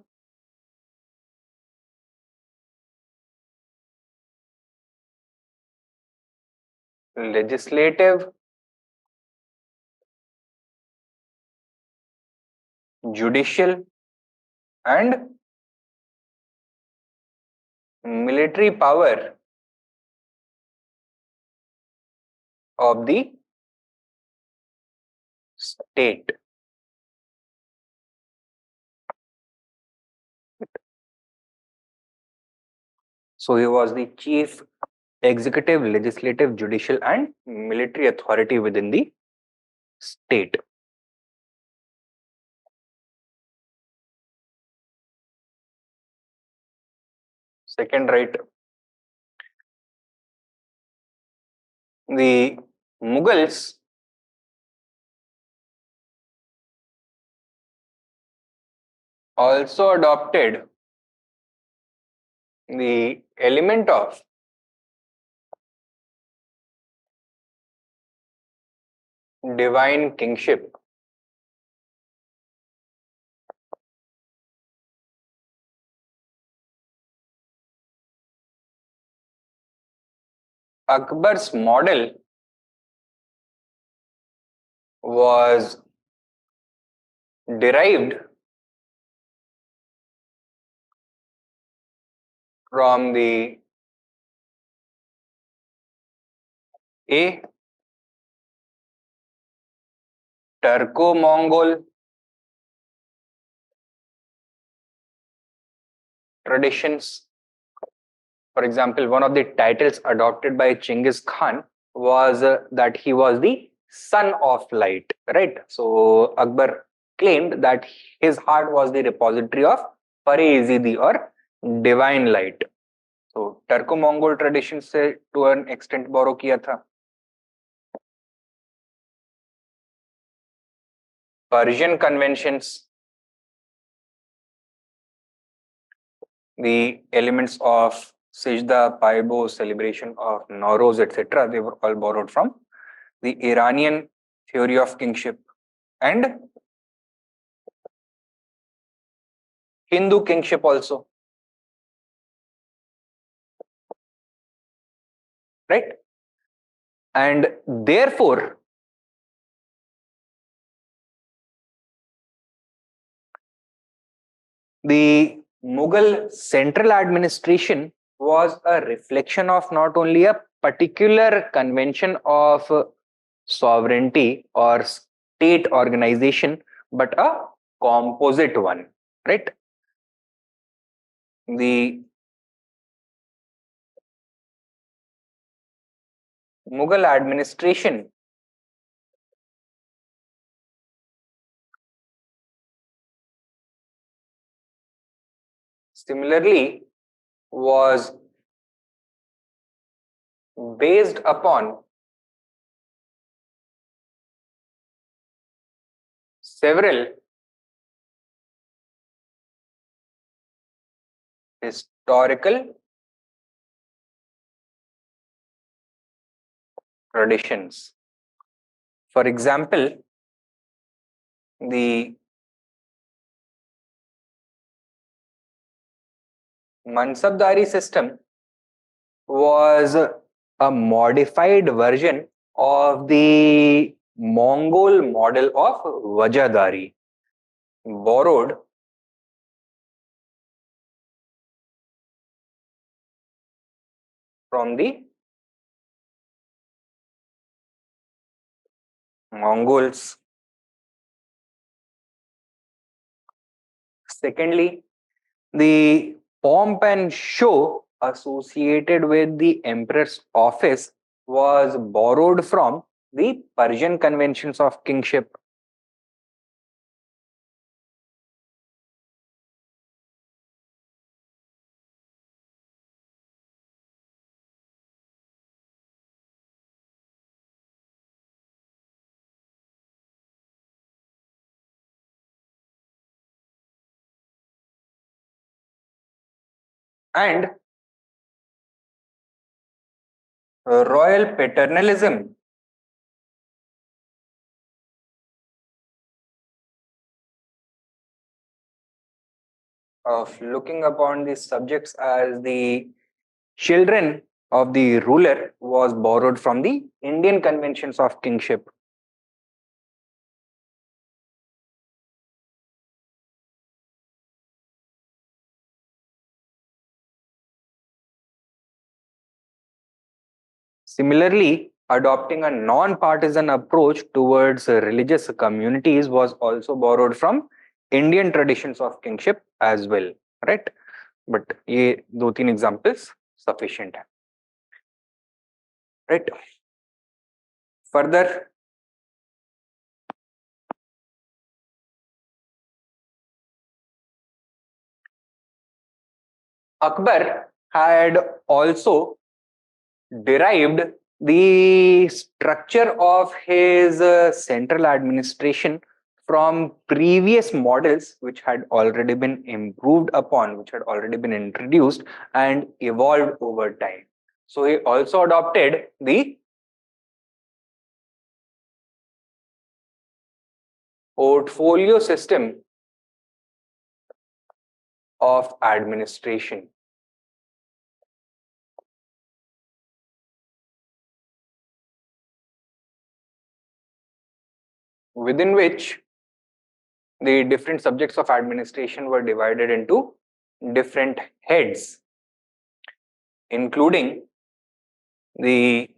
S1: legislative, judicial, and military power of the state. So he was the chief executive, legislative, judicial, and military authority within the state. Second, right, the Mughals also adopted the element of divine kingship. Akbar's model was derived from the A. Turco-Mongol traditions. For example, one of the titles adopted by Chinggis Khan was that he was the son of light, right? So Akbar claimed that his heart was the repository of Pare-Izidi or divine light. So Turco-Mongol tradition से to an extent borrow किया था. Persian conventions, the elements of Sijda, Paibo, celebration of Nowruz, etc., they were all borrowed from the Iranian theory of kingship and Hindu kingship also. Right? And therefore, the Mughal central administration was a reflection of not only a particular convention of sovereignty or state organization, but a composite one, right? The Mughal administration similarly was based upon several historical traditions. For example, the Mansabdari system was a modified version of the Mongol model of Wajadari, borrowed from the Mongols. Secondly, the pomp and show associated with the emperor's office was borrowed from the Persian conventions of kingship. And royal paternalism of looking upon these subjects as the children of the ruler was borrowed from the Indian conventions of kingship. Similarly, adopting a non-partisan approach towards religious communities was also borrowed from Indian traditions of kingship as well, right? But ये दो तीन examples sufficient है, right? Further, Akbar had also derived the structure of his central administration from previous models which had already been improved upon, which had already been introduced and evolved over time. So he also adopted the portfolio system of administration, within which the different subjects of administration were divided into different heads, including the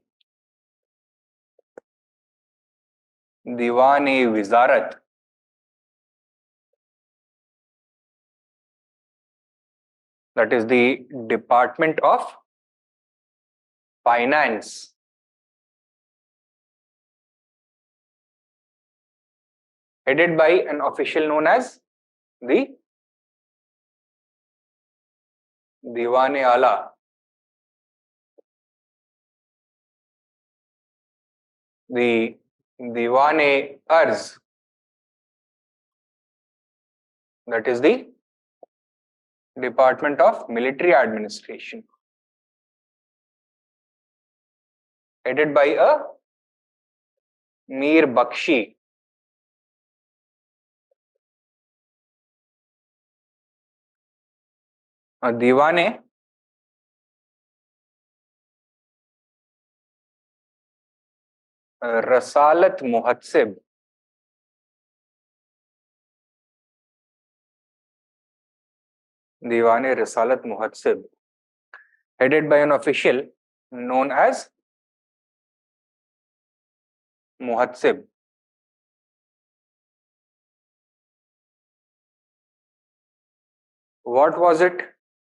S1: Diwan-e-Wizarat, that is the Department of Finance, headed by an official known as the Diwan-e-Ala, the Diwan-e-Arz, that is the Department of Military Administration, headed by a Mir Bakshi. Diwan-e Rasalat Muhatsib, Diwan-e Rasalat Muhatsib, headed by an official known as Muhatsib. What was it?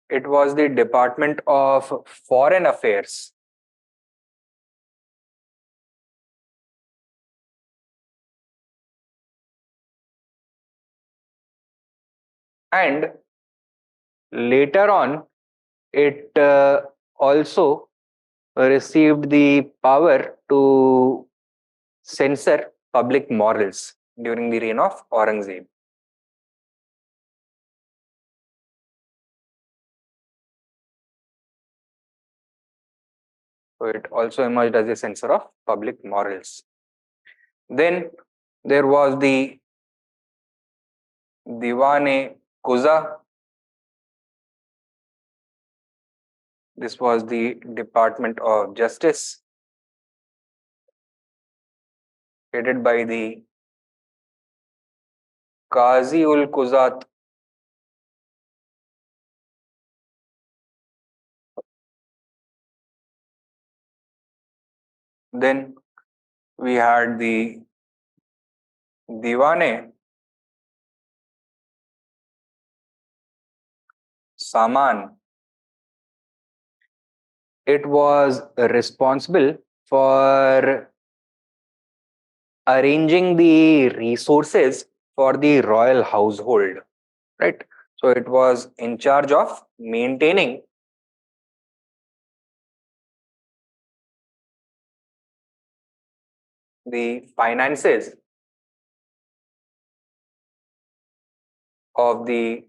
S1: It was the Department of Foreign Affairs. And later on, it also received the power to censor public morals during the reign of Aurangzeb. So it also emerged as a censor of public morals. Then there was the Diwan-e-Quza. This was the Department of Justice, headed by the Qazi-ul-Quzat. Then we had the Diwan-e-Saman. It was responsible for arranging the resources for the royal household, right? So it was in charge of maintaining the finances of the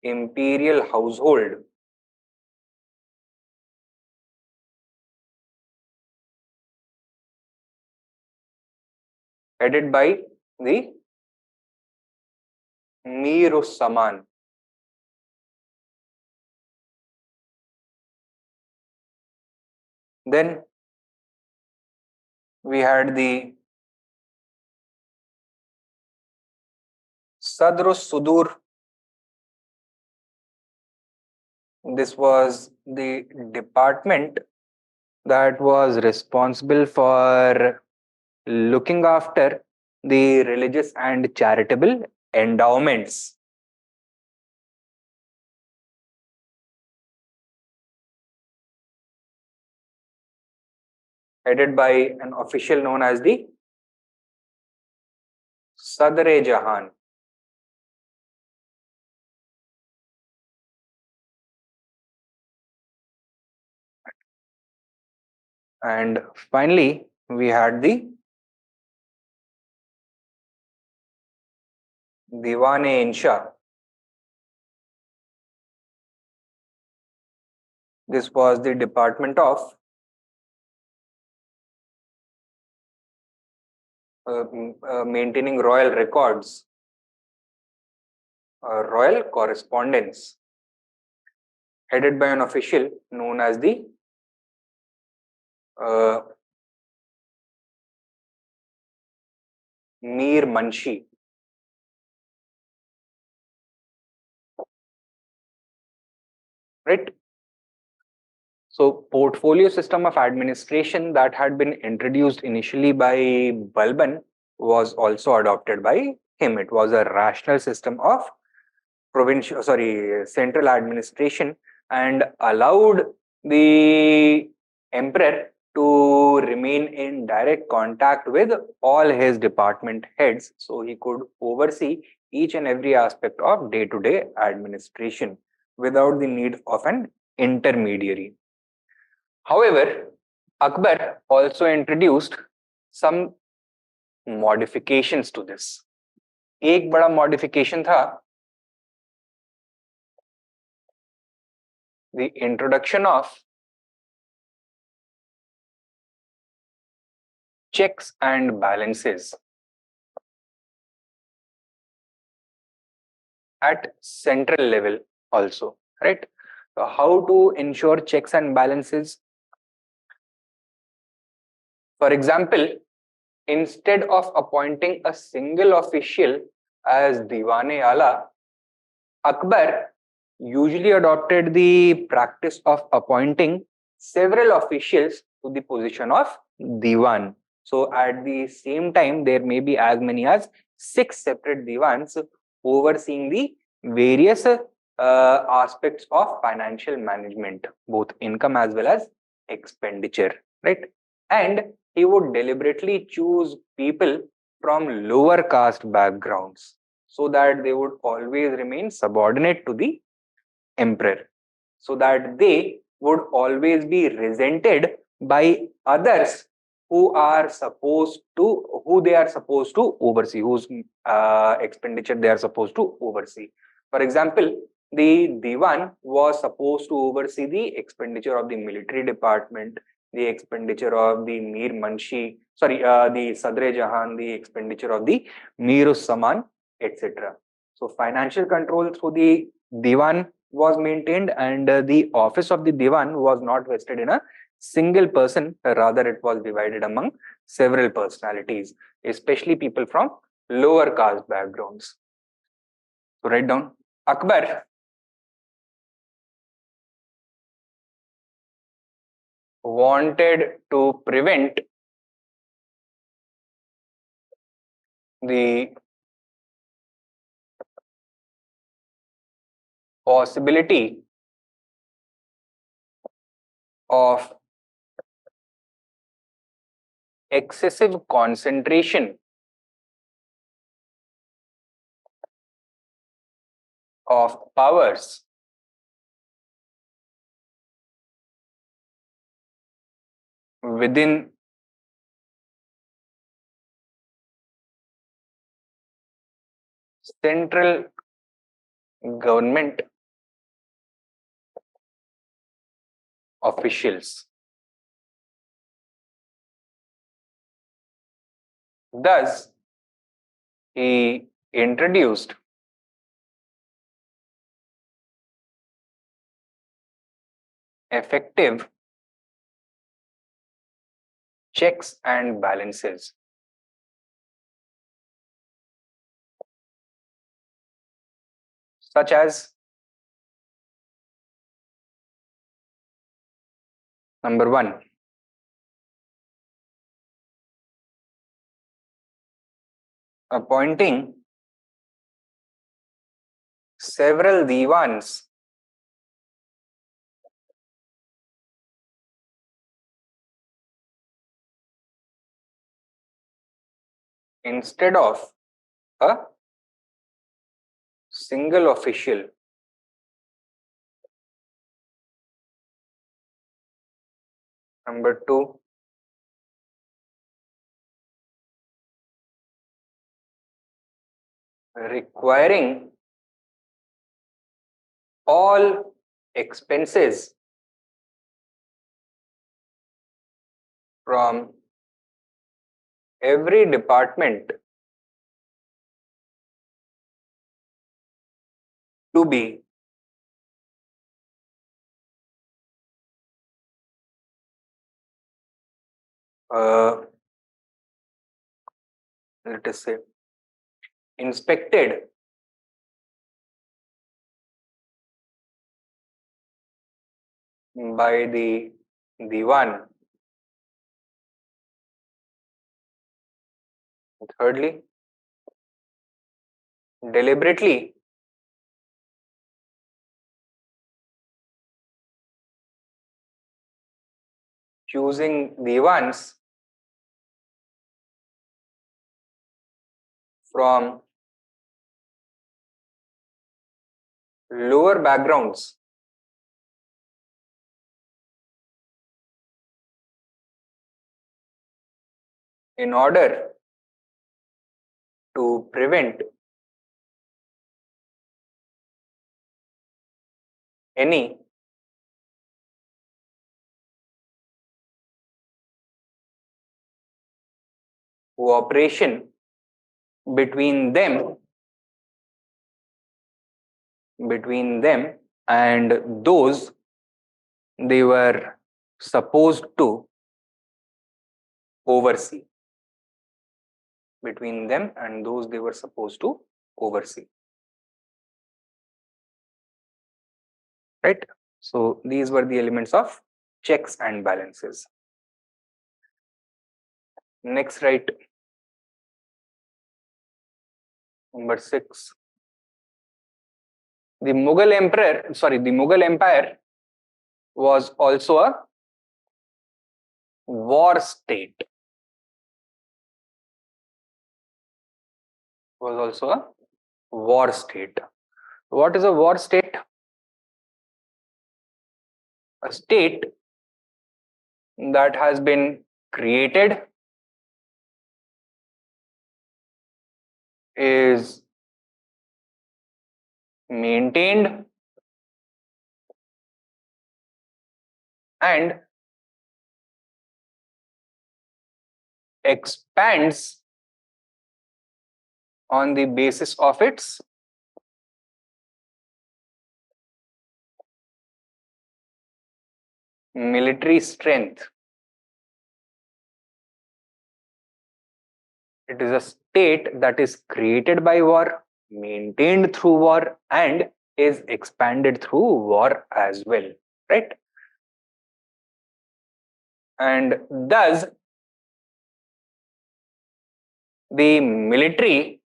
S1: imperial household, headed by the Mir-us-Saman. Then we had the Sadrus Sudur. This was the department that was responsible for looking after the religious and charitable endowments. Headed by an official known as the Sadr-e-Jahan. And finally, we had the Diwan-e-Insha. This was the department of maintaining royal records, royal correspondence, headed by an official known as the uh, Mir Manshi. Right? So, portfolio system of administration that had been introduced initially by Balban was also adopted by him. It was a rational system of central administration, and allowed the emperor to remain in direct contact with all his department heads, so he could oversee each and every aspect of day-to-day administration without the need of an intermediary. However, Akbar also introduced some modifications to this. एक बड़ा modification था the introduction of checks and balances at central level also, right? So how to ensure checks and balances? For example, instead of appointing a single official as Diwane-Ala, Akbar usually adopted the practice of appointing several officials to the position of Diwan. So at the same time, there may be as many as 6 separate Diwans overseeing the various aspects of financial management, both income as well as expenditure, right? And he would deliberately choose people from lower caste backgrounds so that they would always remain subordinate to the emperor, so that they would always be resented by others who they are supposed to oversee, whose expenditure they are supposed to oversee. For example, the Diwan was supposed to oversee the expenditure of the military department, the expenditure of the the Sadr-e-Jahan, the expenditure of the Mir-us-Saman, etc. So financial control through the Diwan was maintained, and the office of the Diwan was not vested in a single person, rather it was divided among several personalities, especially people from lower caste backgrounds. So write down. Akbar wanted to prevent the possibility of excessive concentration of powers within central government officials. Thus, he introduced effective checks and balances. Such as number 1, appointing several divans instead of a single official. Number 2, requiring all expenses from every department to be let us say inspected by the divan. Thirdly, deliberately choosing divans from lower backgrounds in order to prevent any cooperation between them and those they were supposed to oversee. Between them and those they were supposed to oversee. Right? So these were the elements of checks and balances. Next, right, number 6. The Mughal Empire was also a war state. Was also a war state. What is a war state? A state that has been created, is maintained, and expands on the basis of its military strength. It is a state that is created by war, maintained through war, and is expanded through war as well, right? And thus, the military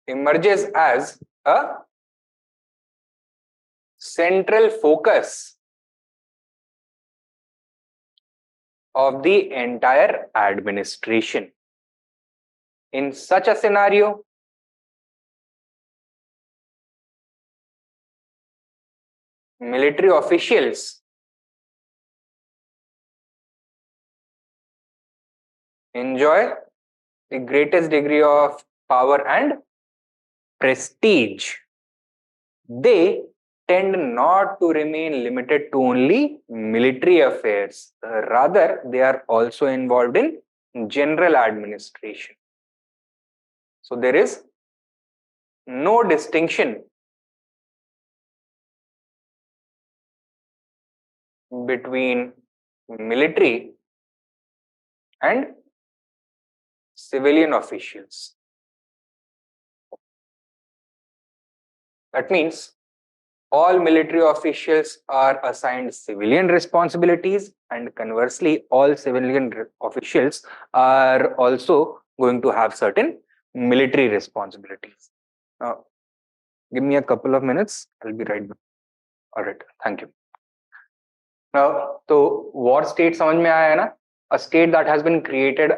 S1: emerges as a central focus of the entire administration. In such a scenario, military officials enjoy the greatest degree of power and prestige. They tend not to remain limited to only military affairs. Rather, they are also involved in general administration. So there is no distinction between military and civilian officials. That means all military officials are assigned civilian responsibilities, and conversely, all civilian officials are also going to have certain military responsibilities. Now, give me a couple of minutes. I'll be right back. All right. Thank you. Now, so war state समझ में आया है ना? A state that has been created,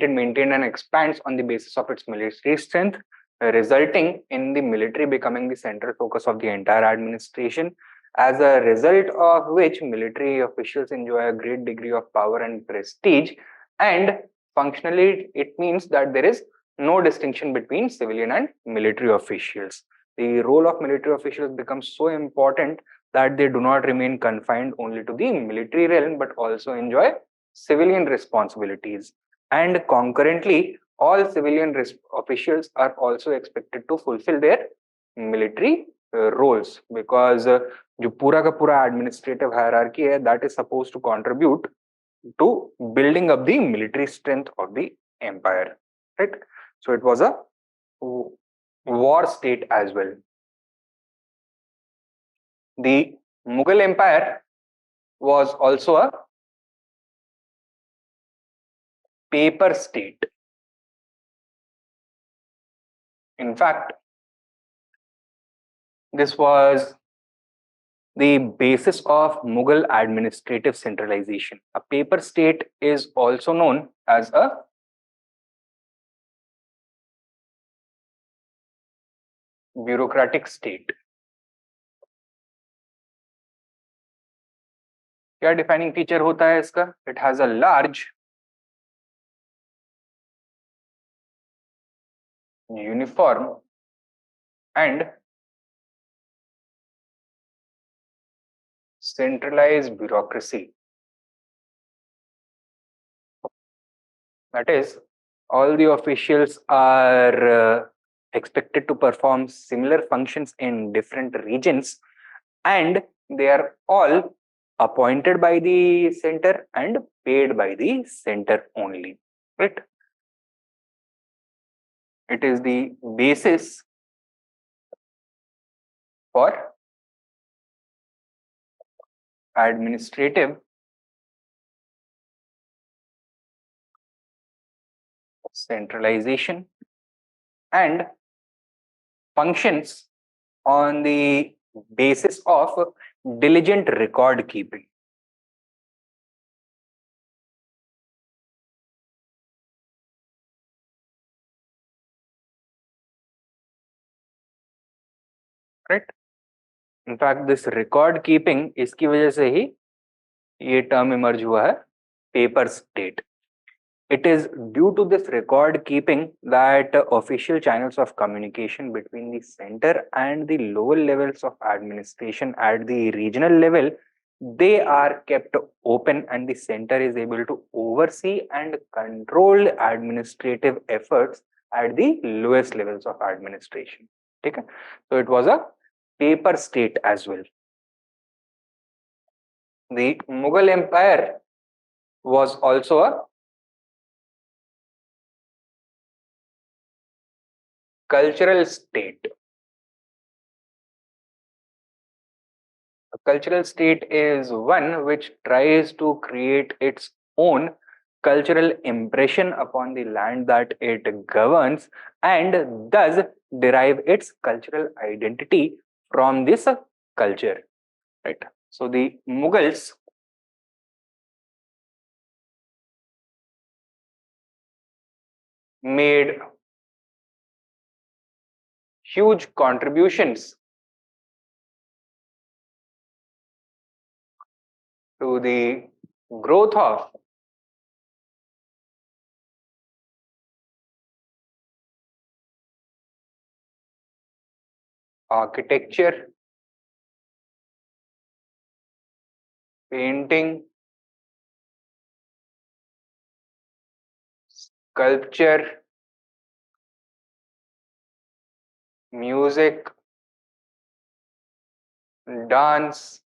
S1: maintained, and expands on the basis of its military strength, resulting in the military becoming the central focus of the entire administration. As a result of which, military officials enjoy a great degree of power and prestige, and functionally, it means that there is no distinction between civilian and military officials. The role of military officials becomes so important that they do not remain confined only to the military realm but also enjoy civilian responsibilities. And concurrently, all civilian officials are also expected to fulfill their military roles, because जो पूरा का पूरा administrative hierarchy है, that is supposed to contribute to building up the military strength of the empire, right? So it was a war state as well. The Mughal Empire was also a paper state. In fact, this was the basis of Mughal administrative centralization. A paper state is also known as a bureaucratic state. क्या defining feature होता है इसका? It has a large uniform and centralized bureaucracy. That is, all the officials are expected to perform similar functions in different regions, and they are all appointed by the center and paid by the center only, right? It is the basis for administrative centralization and functions on the basis of diligent record keeping. Right? In fact, this record keeping, इसकी वजह से ही ये term emerge हुआ है paper state. It is due to this record keeping that official channels of communication between the center and the lower levels of administration at the regional level, they are kept open, and the center is able to oversee and control administrative efforts at the lowest levels of administration. Okay? So it was a paper state as well. The Mughal Empire was also a cultural state. A cultural state is one which tries to create its own cultural impression upon the land that it governs, and thus derive its cultural identity from this culture, right? So the Mughals made huge contributions to the growth of architecture, painting, sculpture, music, dance,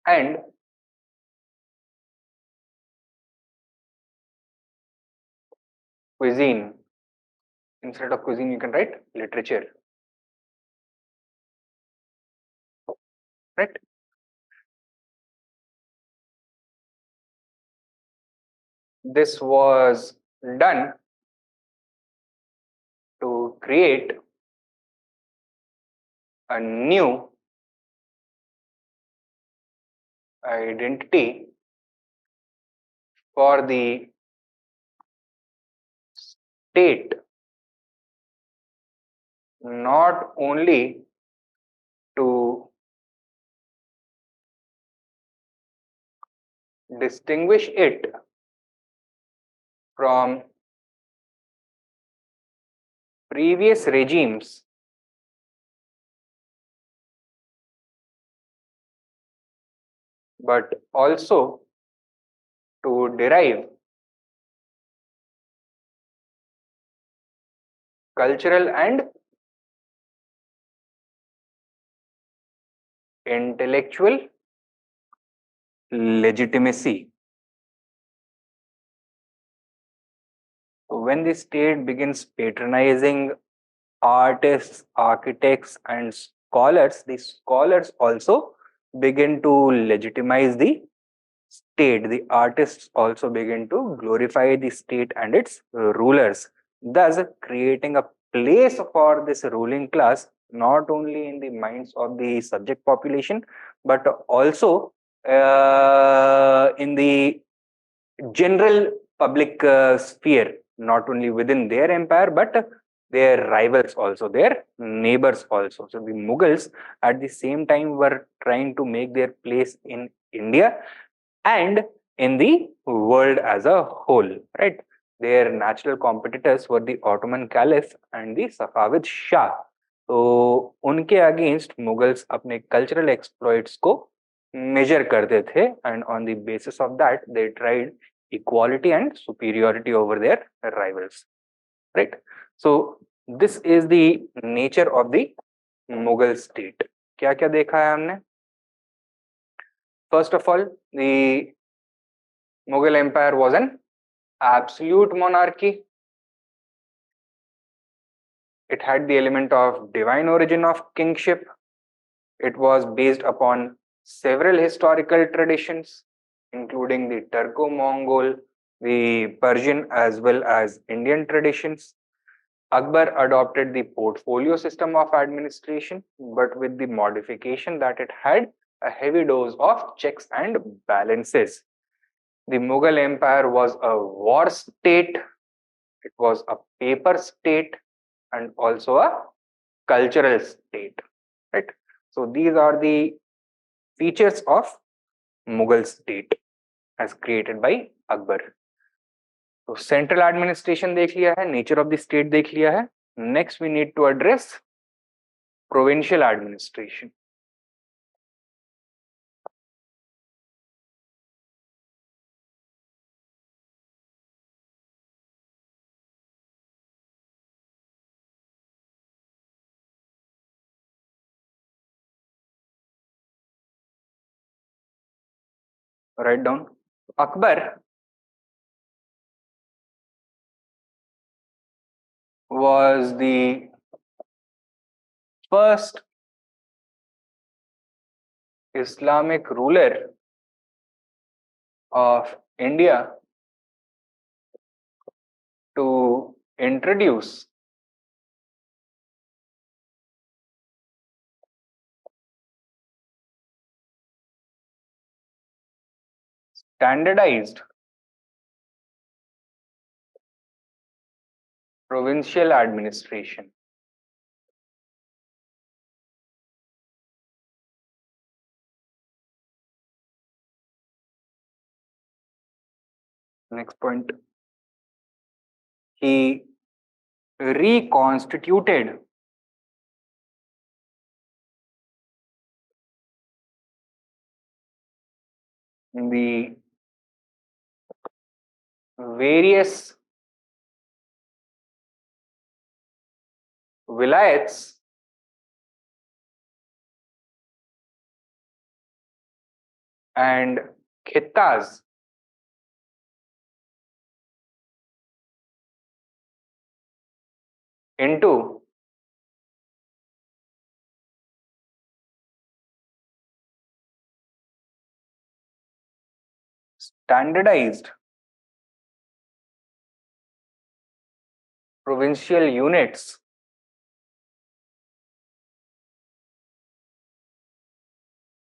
S1: and cuisine. Instead of cuisine, you can write literature. Right? This was done to create a new identity for the state, not only to distinguish it from previous regimes, but also to derive cultural and intellectual legitimacy. When the state begins patronizing artists, architects, and scholars, the scholars also begin to legitimize the state. The artists also begin to glorify the state and its rulers, thus creating a place for this ruling class not only in the minds of the subject population but also in the general public sphere, not only within their empire but their rivals also, their neighbors also. So the Mughals at the same time were trying to make their place in India and in the world as a whole, right? Their natural competitors were the Ottoman Caliph and the Safavid Shah. तो उनके against Mughals अपने cultural exploits को major करते थे and on the basis of that they tried equality and superiority over their rivals, right? So this is the nature of the Mughal state. क्या क्या देखा है हमने? First of all, the Mughal Empire was an absolute monarchy. It had the element of divine origin of kingship. It was based upon several historical traditions, including the Turco-Mongol, the Persian, as well as Indian traditions. Akbar adopted the portfolio system of administration, but with the modification that it had a heavy dose of checks and balances. The Mughal Empire was a war state, it was a paper state, and also a cultural state, right? So these are the features of Mughal state as created by Akbar. तो central administration देख लिया है, nature of the state देख लिया है. Next we need to address provincial administration. Write down. Akbar was the first Islamic ruler of India to introduce standardized provincial administration. Next point. He reconstituted the various vilayats and khittas into standardized provincial units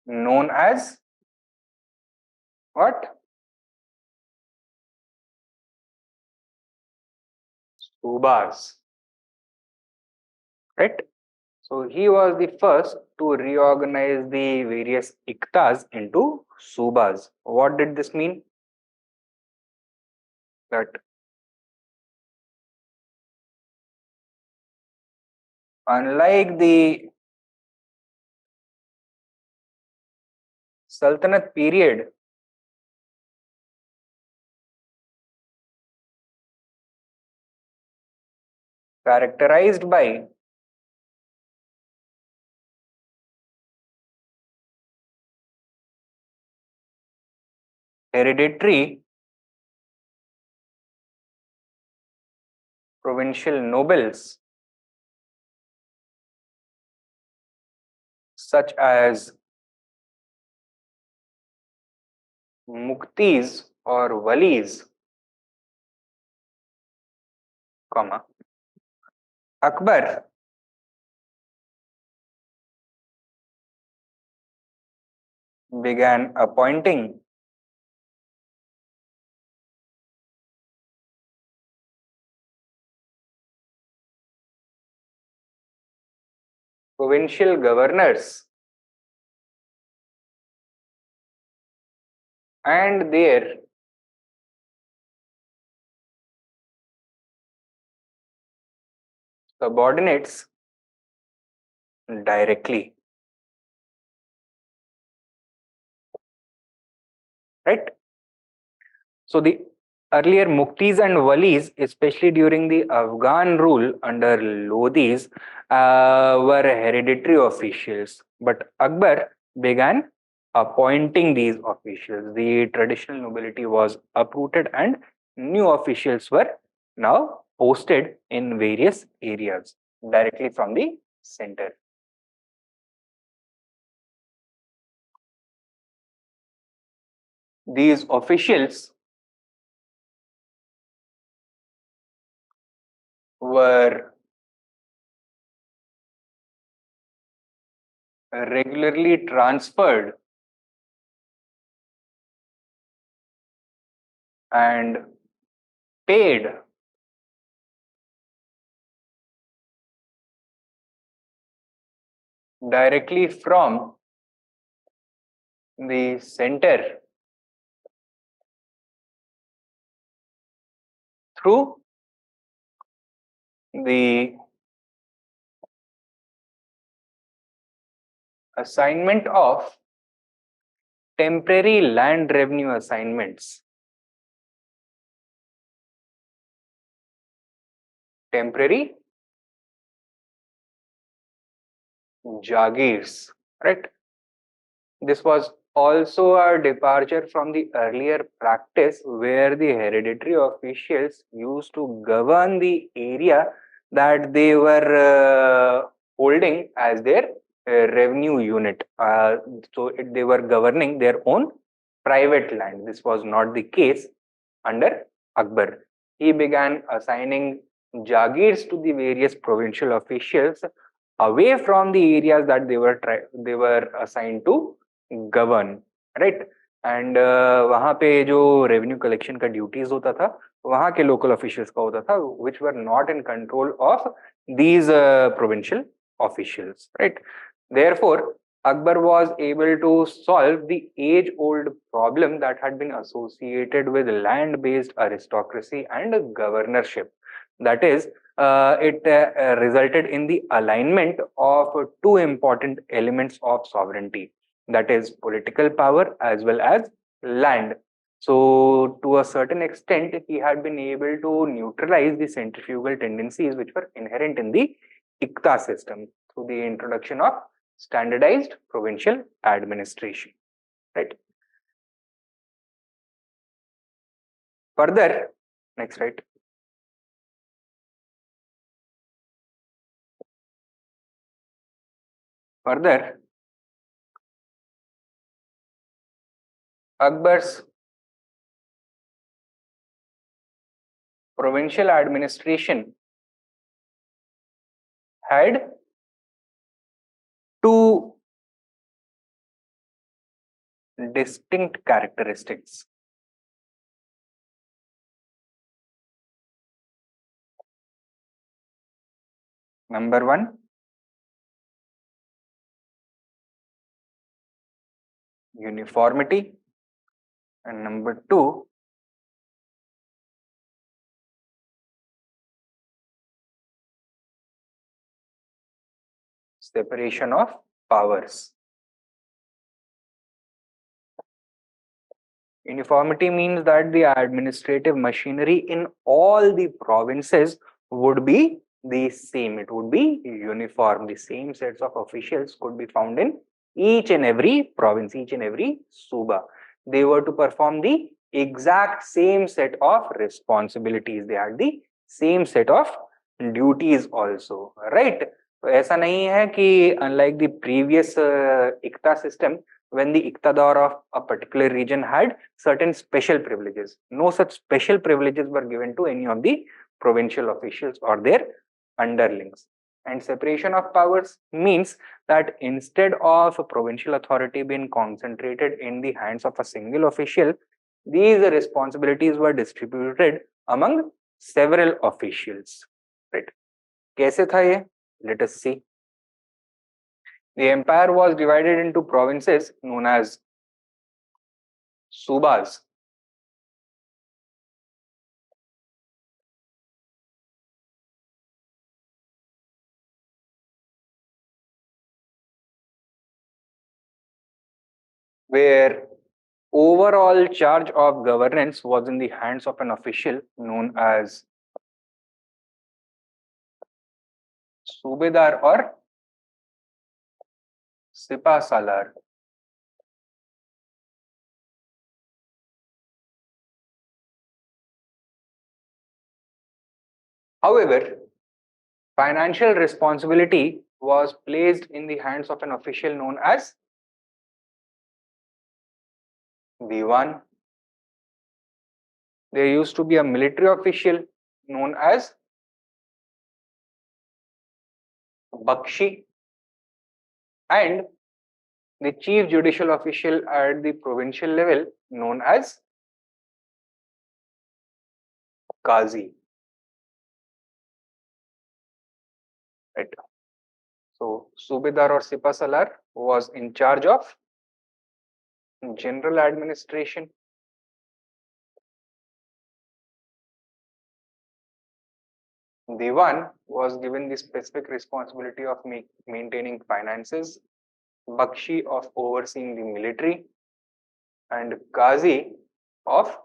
S1: known as what? Subas. Right? So he was the first to reorganize the various iktas into subas. What did this mean? That unlike the Sultanate period, characterized by hereditary provincial nobles such as muktis or walis, comma, Akbar began appointing provincial governors and their subordinates directly. Right? So the earlier muktis and walis, especially during the Afghan rule under Lodhis, were hereditary officials. But Akbar began appointing these officials. The traditional nobility was uprooted and new officials were now posted in various areas directly from the center. These officials were regularly transferred and paid directly from the center through the assignment of temporary land revenue assignments. Temporary jagirs, right? This was also a departure from the earlier practice where the hereditary officials used to govern the area that they were holding as their revenue unit. They were governing their own private land. This was not the case under Akbar. He began assigning jagirs to the various provincial officials away from the areas that they were assigned to govern right and वहां पे जो revenue collection का duties होता था वहां के local officials का होता था which were not in control of these provincial officials right therefore Akbar was able to solve the age-old problem that had been associated with land-based aristocracy and governorship. That is, it resulted in the alignment of two important elements of sovereignty, that is political power as well as land. So to a certain extent, he had been able to neutralize the centrifugal tendencies which were inherent in the ICTA system through the introduction of standardized provincial administration, right? Further, next, right? Further, Akbar's provincial administration had two distinct characteristics. Number one, uniformity, and number two, separation of powers. Uniformity means that the administrative machinery in all the provinces would be the same. It would be uniform. The same sets of officials could be found in each and every province, each and every suba. They were to perform the exact same set of responsibilities. They had the same set of duties also, right? तो ऐसा नहीं है कि unlike the previous ICTA system, when the iqtadar of a particular region had certain special privileges. No such special privileges were given to any of the provincial officials or their underlings. And separation of powers means that instead of a provincial authority being concentrated in the hands of a single official, these responsibilities were distributed among several officials. Right? कैसे था ये? Let us see. The empire was divided into provinces known as subas. Where overall charge of governance was in the hands of an official known as Subedar or Sipah Salar. However, financial responsibility was placed in the hands of an official known as Diwan. There used to be a military official known as Bakshi, and the chief judicial official at the provincial level known as Qazi. Right. So Subedar or Sipah Salar was in charge of general administration. Diwan was given the specific responsibility of maintaining finances, Bakshi of overseeing the military, and Qazi of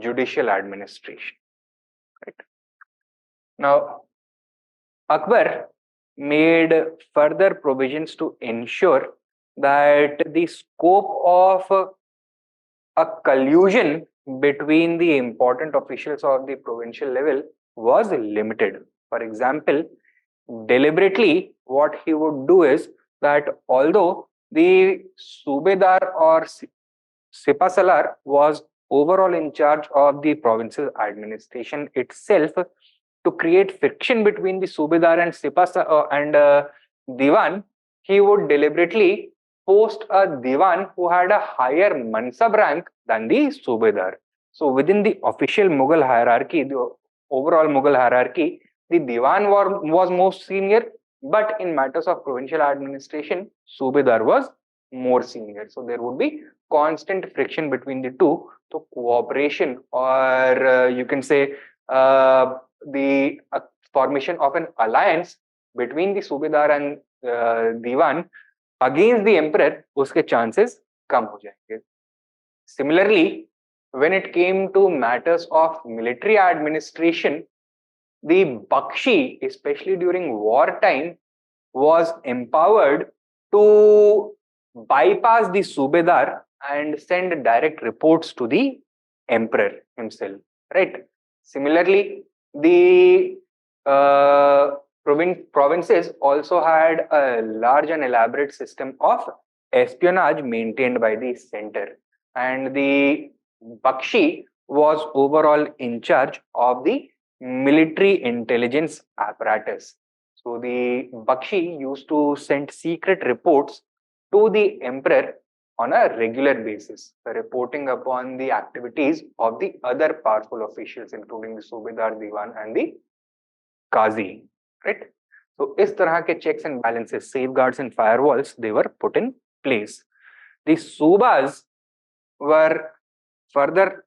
S1: judicial administration. Right. Now, Akbar made further provisions to ensure that the scope of a collusion between the important officials of the provincial level was limited. For example, deliberately, what he would do is that although the Subedar or Sipah Salar was overall in charge of the provincial administration itself, to create friction between the Subedar and Diwan, he would deliberately post a Diwan who had a higher Mansab rank than the Subedar. So within the official Mughal hierarchy, the overall Mughal hierarchy, the Diwan was most senior, but in matters of provincial administration, Subedar was more senior. So there would be constant friction between the two. So cooperation, or you can say the formation of an alliance between the Subedar and Diwan against the emperor, उसके chances कम हो जाएंगे. Similarly, when it came to matters of military administration, the Bakshi, especially during wartime, was empowered to bypass the Subedar and send direct reports to the emperor himself, right? Similarly, the provinces also had a large and elaborate system of espionage maintained by the center, and the Bakshi was overall in charge of the military intelligence apparatus. So the Bakshi used to send secret reports to the emperor on a regular basis, reporting upon the activities of the other powerful officials, including the Subedar, Diwan, and the Qazi. Right? So, इस तरह के checks and balances, safeguards and firewalls, they were put in place. The Subas were further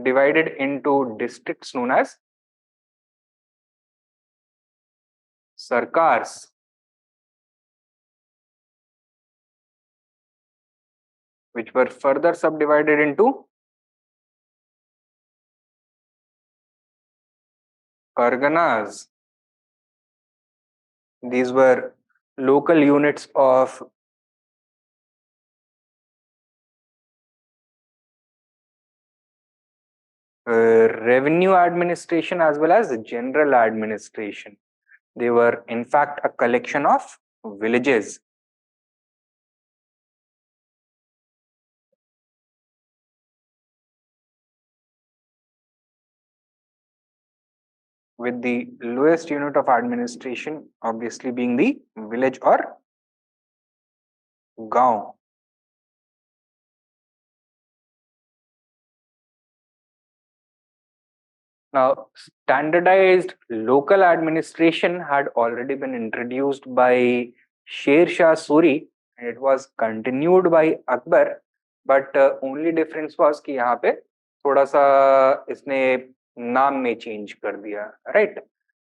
S1: divided into districts known as Sarkars, which were further subdivided into Parganas. These were local units of revenue administration as well as general administration. They were in fact a collection of villages. With the lowest unit of administration obviously being the village or gaon. Now, standardized local administration had already been introduced by Sher Shah Suri, and it was continued by Akbar, but only difference was कि यहाँ पे थोड़ा सा इसने नाम में change कर दिया, right?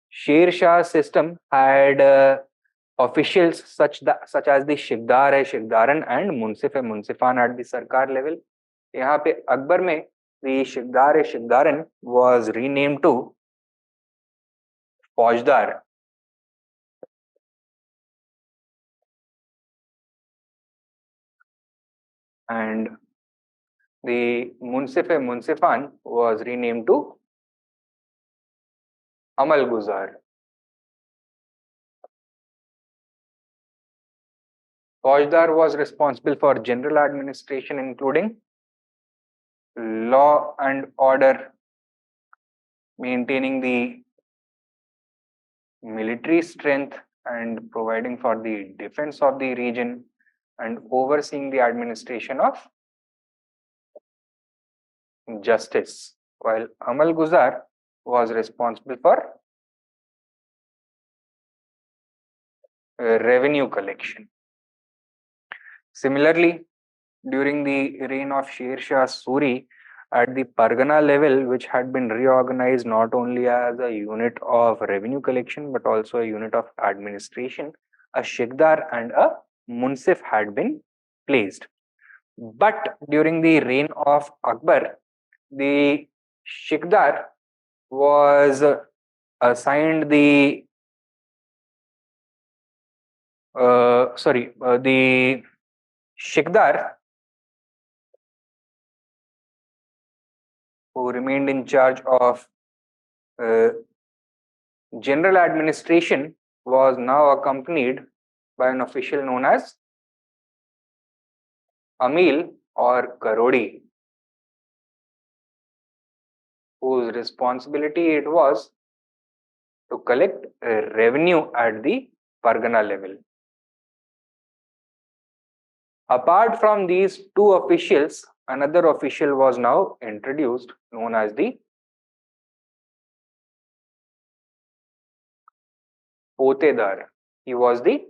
S1: Sher Shah system had officials such as the Shikdar है Shikdaran and Munsif है Munsifan at the Sarkar level. यहाँ पे अकबर में the Shikdar है Shikdaran was renamed to Fajdar. And the Munsif है Munsifan was renamed to Amal Guzar. Fajdar was responsible for general administration, including law and order, maintaining the military strength and providing for the defense of the region, and overseeing the administration of justice, while Amal Guzar was responsible for revenue collection. Similarly, during the reign of Sher Shah Suri, at the Pargana level, which had been reorganized not only as a unit of revenue collection but also a unit of administration, a Shikdar and a Munsif had been placed. But during the reign of Akbar, the Shikdar was assigned the the Shikdar, who remained in charge of general administration, was now accompanied by an official known as Amil or Karodi, whose responsibility it was to collect revenue at the Pargana level. Apart from these two officials, another official was now introduced known as the Potedar. He was the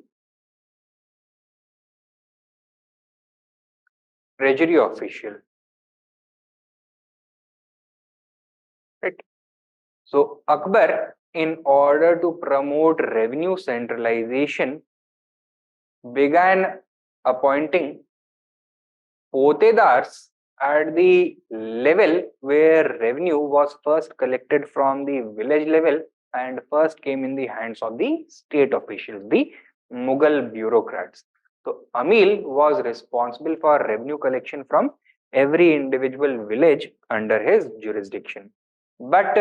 S1: treasury official. Right. So Akbar, in order to promote revenue centralization, began appointing potedars at the level where revenue was first collected from the village level and first came in the hands of the state officials, the Mughal bureaucrats. So Amil was responsible for revenue collection from every individual village under his jurisdiction. But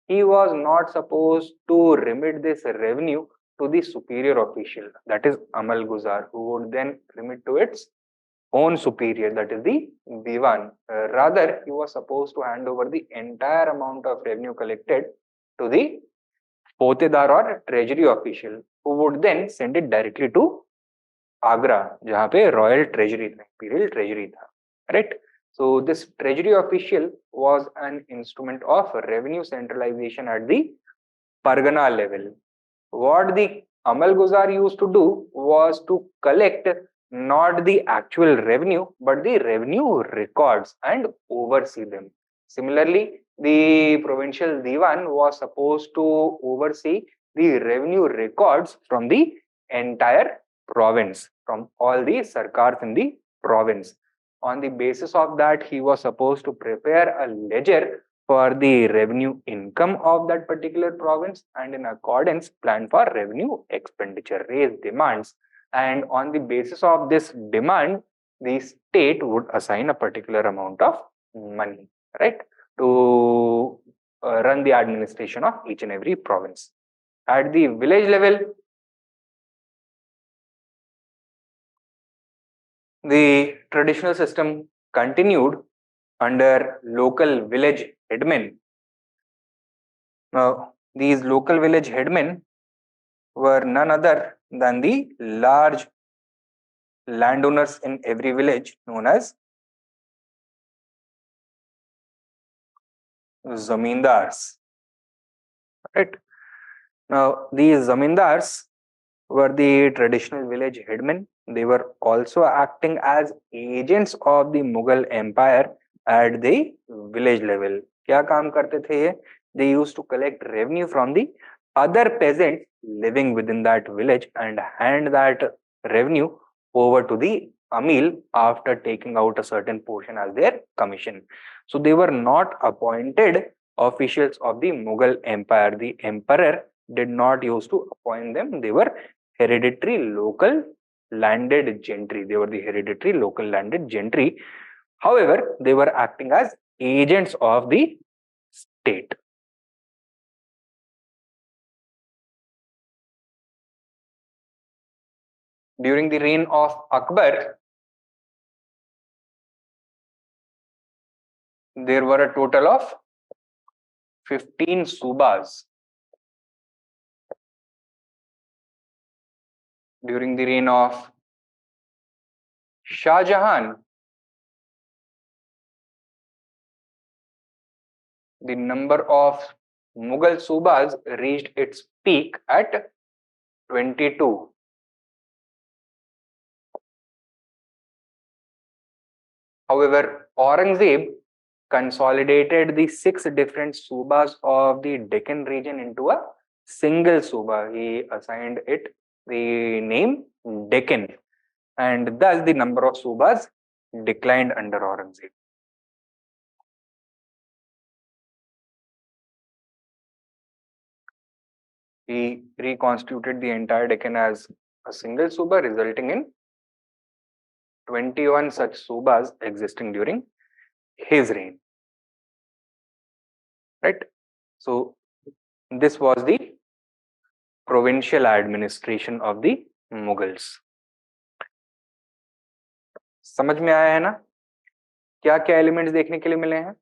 S1: he was not supposed to remit this revenue to the superior official, that is Amal Guzar, who would then remit to its own superior, that is the Diwan. Rather, he was supposed to hand over the entire amount of revenue collected to the Potedar or treasury official, who would then send it directly to Agra जहाँ पे royal treasury था, imperial treasury था, right. So this treasury official was an instrument of revenue centralization at the Pargana level. What the Amal Guzar used to do was to collect not the actual revenue but the revenue records and oversee them. Similarly, the provincial diwan was supposed to oversee the revenue records from the entire province, from all the sarkars in the province. On the basis of that, he was supposed to prepare a ledger for the revenue income of that particular province and in accordance plan for revenue expenditure, raise demands, and on the basis of this demand the state would assign a particular amount of money, right, to run the administration of each and every province. At the village level, the traditional system continued under local village headmen. Now, these local village headmen were none other than the large landowners in every village known as zamindars. Right? Now, these zamindars were the traditional village headmen. They were also acting as agents of the Mughal Empire at the village level. क्या काम करते थे ये? They used to collect revenue from the other peasants living within that village and hand that revenue over to the Amil after taking out a certain portion as their commission. So they were not appointed officials of the Mughal Empire. The emperor did not used to appoint them. They were hereditary local landed gentry. They were the hereditary local landed gentry. However, they were acting as agents of the state. During the reign of Akbar, there were a total of 15 subas. During the reign of Shah Jahan, the number of Mughal subas reached its peak at 22. However, Aurangzeb consolidated the 6 different subas of the Deccan region into a single suba. He assigned it the name Deccan, and thus the number of subas declined under Aurangzeb. He reconstituted the entire Deccan as a single suba, resulting in 21 such subas existing during his reign. Right? So this was the provincial administration of the Mughals. समझ में आया है ना? क्या क्या elements देखने के लिए मिले हैं?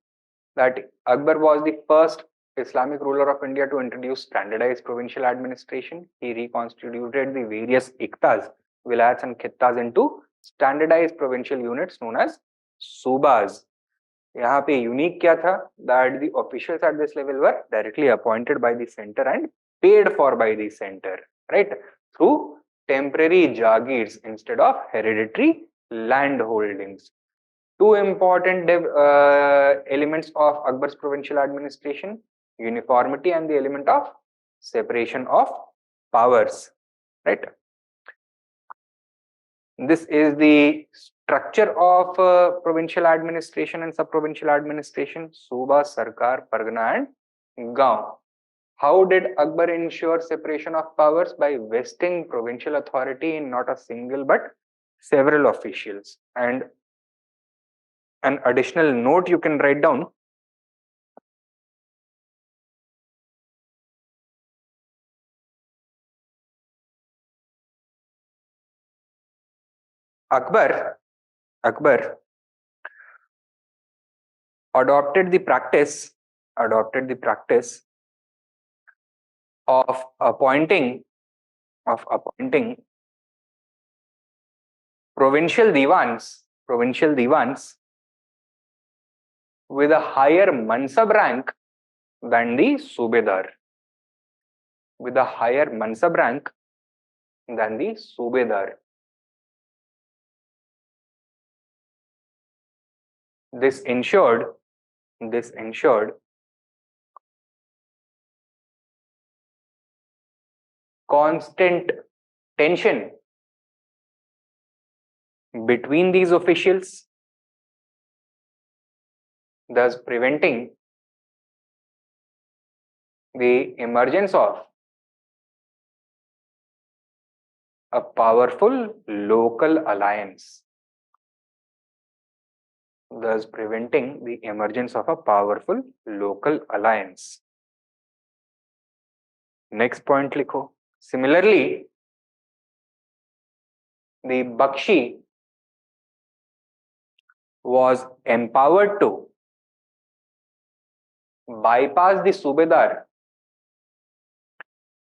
S1: That Akbar was the first Islamic ruler of India to introduce standardized provincial administration. He reconstituted the various iktas, vilayats and khittas into standardized provincial units known as subas. यहाँ पे यूनिक क्या था? That the officials at this level were directly appointed by the center and paid for by the center, right? Through temporary jagirs instead of hereditary land holdings. Two important elements of Akbar's provincial administration: uniformity and the element of separation of powers, right? This is the structure of provincial administration and sub-provincial administration: Suba, Sarkar, Pargana and Gaon. How did Akbar ensure separation of powers? By vesting provincial authority in not a single but several officials. And an additional note you can write down: Akbar adopted the practice of appointing provincial divans with a higher mansab rank than the subedar. With a higher mansab rank than the subedar. This ensured constant tension between these officials, thus preventing the emergence of a powerful local alliance. Thus preventing the emergence of a powerful local alliance. Next point likho. Similarly, the Bakshi was empowered to bypass the Subedar.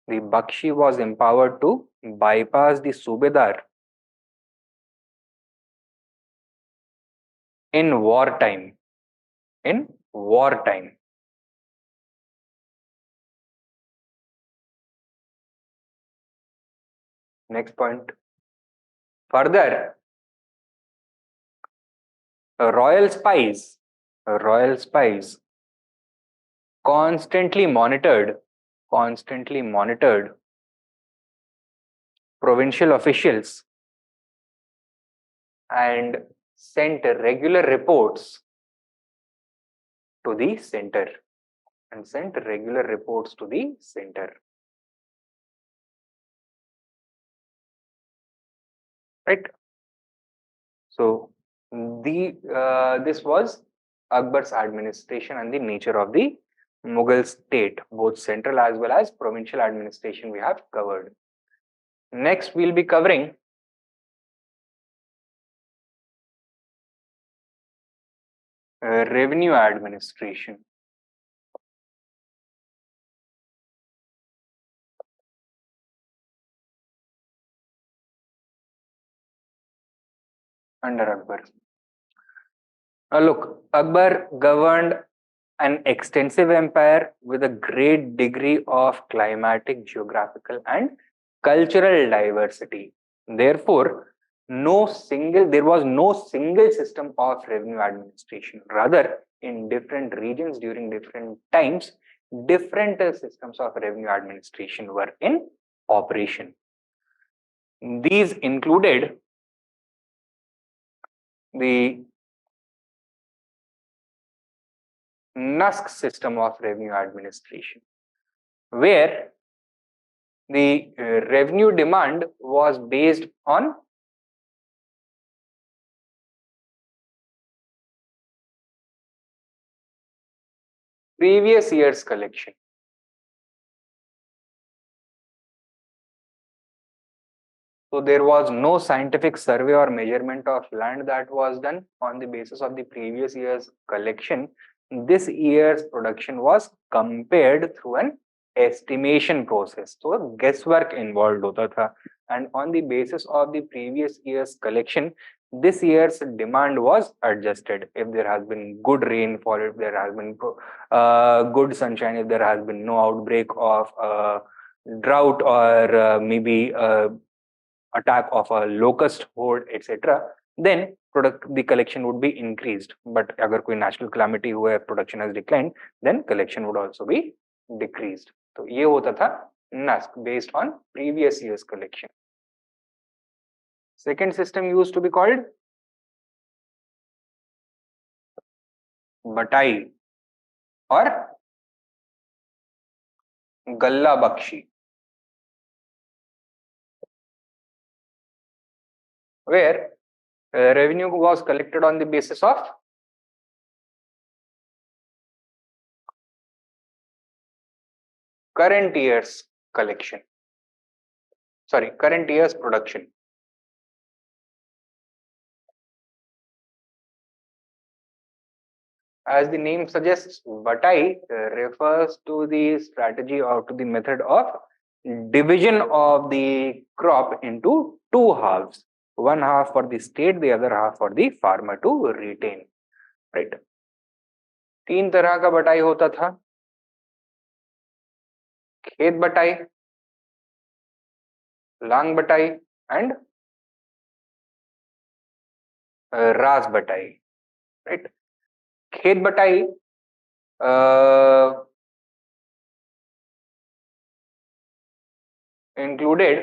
S1: The Bakshi was empowered to bypass the Subedar in wartime. Next point. Further, royal spies constantly monitored provincial officials and sent regular reports to the center. Right. So this was Akbar's administration and the nature of the Mughal state, both central as well as provincial administration we have covered. Next, we'll be covering revenue administration. Under Akbar. Look, Akbar governed an extensive empire with a great degree of climatic, geographical, and cultural diversity. Therefore, there was no single system of revenue administration. Rather, in different regions during different times, different systems of revenue administration were in operation. These included the NUSC system of revenue administration, where the revenue demand was based on previous year's collection. So there was no scientific survey or measurement of land that was done on the basis of the previous year's collection. This year's production was compared through an estimation process. So guesswork involved hota tha. And on the basis of the previous year's collection, this year's demand was adjusted. If there has been good rainfall, if there has been good sunshine, if there has been no outbreak of drought or maybe attack of a locust horde, etc., then the collection would be increased. But agar koi natural calamity hua, production has declined, then collection would also be decreased. So ye hota tha NUSC based on previous year's collection. Second system used to be called Batai or Galla Bakshi. where revenue was collected on the basis of current year's collection. Sorry, current year's production. As the name suggests, Batai refers to the strategy or to the method of division of the crop into two halves. One half for the state, the other half for the farmer to retain. Right. तीन तरह का बटाई होता था, खेत बटाई, लांग बटाई and रास बटाई. Right. खेत बटाई included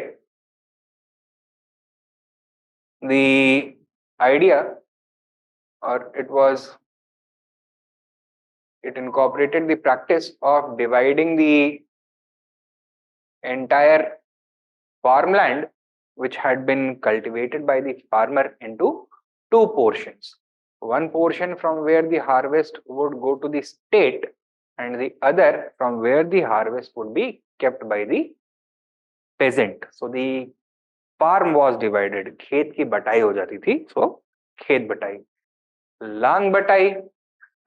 S1: the idea, or it incorporated the practice of dividing the entire farmland which had been cultivated by the farmer into two portions. One portion from where the harvest would go to the state, and the other from where the harvest would be kept by the peasant. So the farm was divided. खेत की बटाई हो जाती थी, so खेत बटाई. लांग बटाई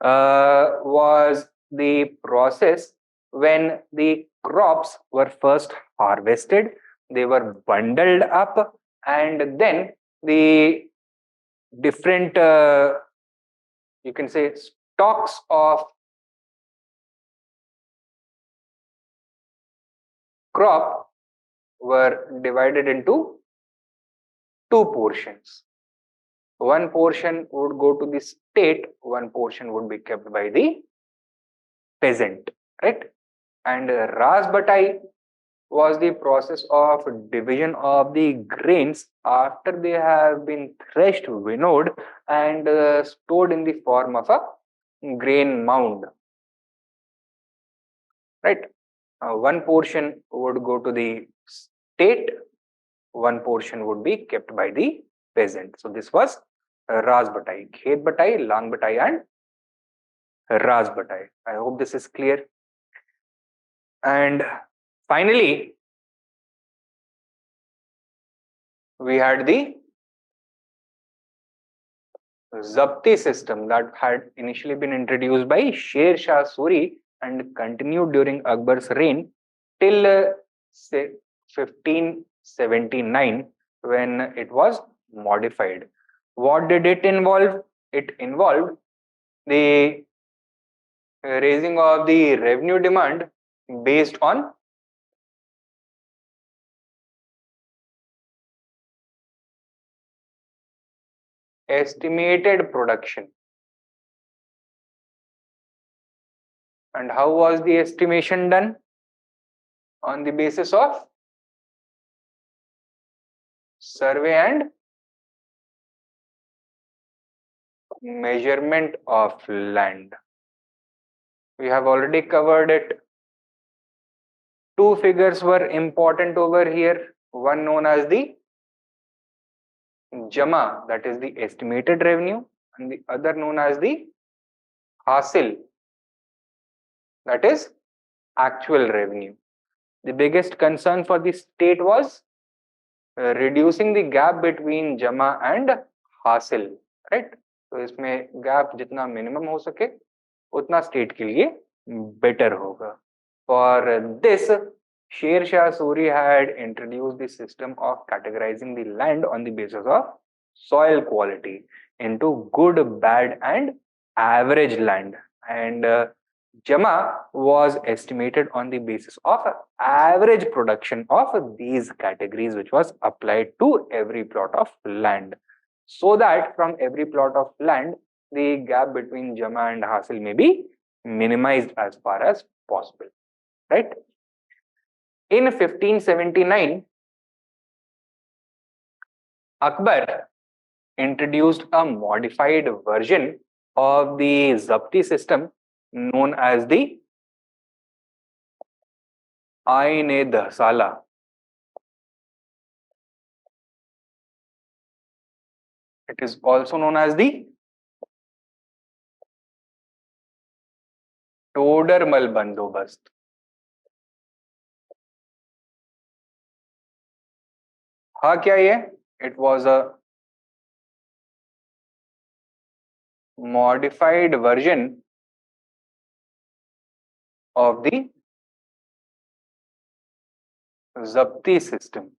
S1: was the process when the crops were first harvested, they were bundled up, and then the different you can say stalks of crop were divided into two portions. One portion would go to the state, one portion would be kept by the peasant, right? And ras batai was the process of division of the grains after they have been threshed, winnowed, and stored in the form of a grain mound. Right? One portion would go to the state, one portion would be kept by the peasant. So this was ras batai, khet batai, lang batai, and ras batai. I hope this is clear. And finally, we had the Zabti system that had initially been introduced by Sher Shah Suri and continued during Akbar's reign till 1579, when it was modified. What did it involve? It involved the raising of the revenue demand based on estimated production. And how was the estimation done? On the basis of survey and measurement of land. We have already covered it. Two figures were important over here. One known as the Jama, that is the estimated revenue, and the other known as the Hasil, that is actual revenue. The biggest concern for the state was reducing the gap between Jama and Hasil, right? तो इसमें gap जितना minimum हो सके उतना state के लिए better होगा. For this, Sher Shah Suri had introduced the system of categorizing the land on the basis of soil quality into good, bad, and average land. And Jama was estimated on the basis of average production of these categories, which was applied to every plot of land, so that from every plot of land, the gap between Jama and Hasil may be minimized as far as possible. Right? In 1579, Akbar introduced a modified version of the Zabti system known as the Ain-e-Dahsala. It is also known as the Todarmal बंदोबस्त. हाँ क्या ये? It was a modified version of the Zabti system.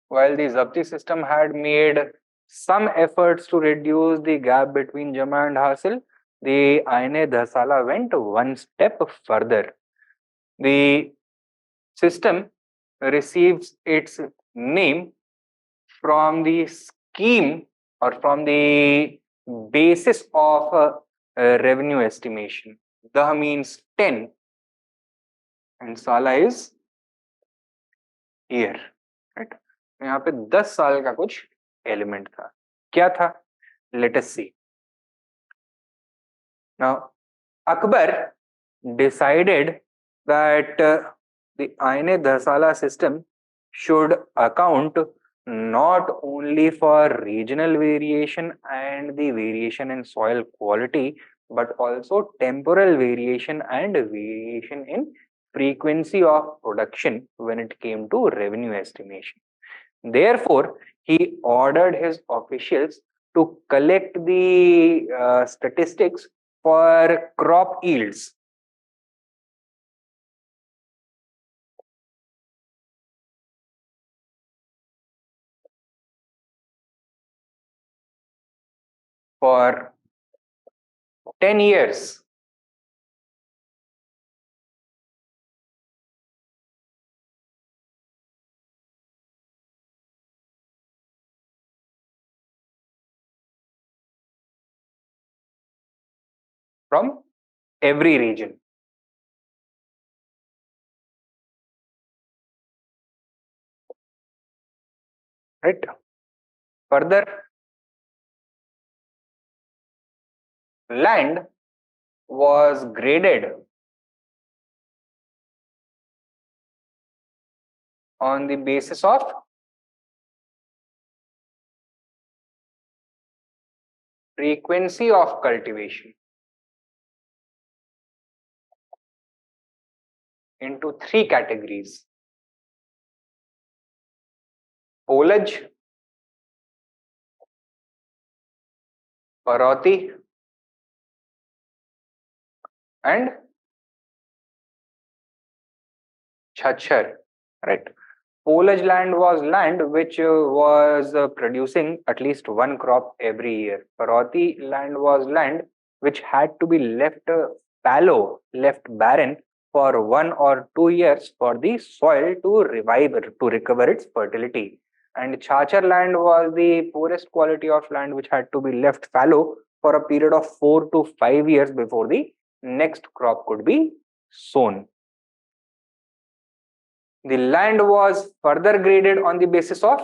S1: While the Zabti system had made some efforts to reduce the gap between Jama and Hasil, the Aine Dhasala went one step further. The system receives its name from the scheme or from the basis of revenue estimation. Dah means 10 and Sala is year. Right? यहाँ पे 10 साल का कुछ element था. क्या था? Let us see. Now, Akbar decided that the Aine Dhasala system should account not only for regional variation and the variation in soil quality, but also temporal variation and variation in frequency of production when it came to revenue estimation. Therefore, he ordered his officials to collect the statistics for crop yields. For 10 years. From every region. Right? Further, land was graded on the basis of frequency of cultivation into 3 categories: foliage, paroti, and chachar. Right? Foliage land was land which was producing at least one crop every year. Paroti land was land which had to be left fallow, left barren for 1 or 2 years for the soil to revive, to recover its fertility. And chachar land was the poorest quality of land which had to be left fallow for a period of 4 to 5 years before the next crop could be sown. The land was further graded on the basis of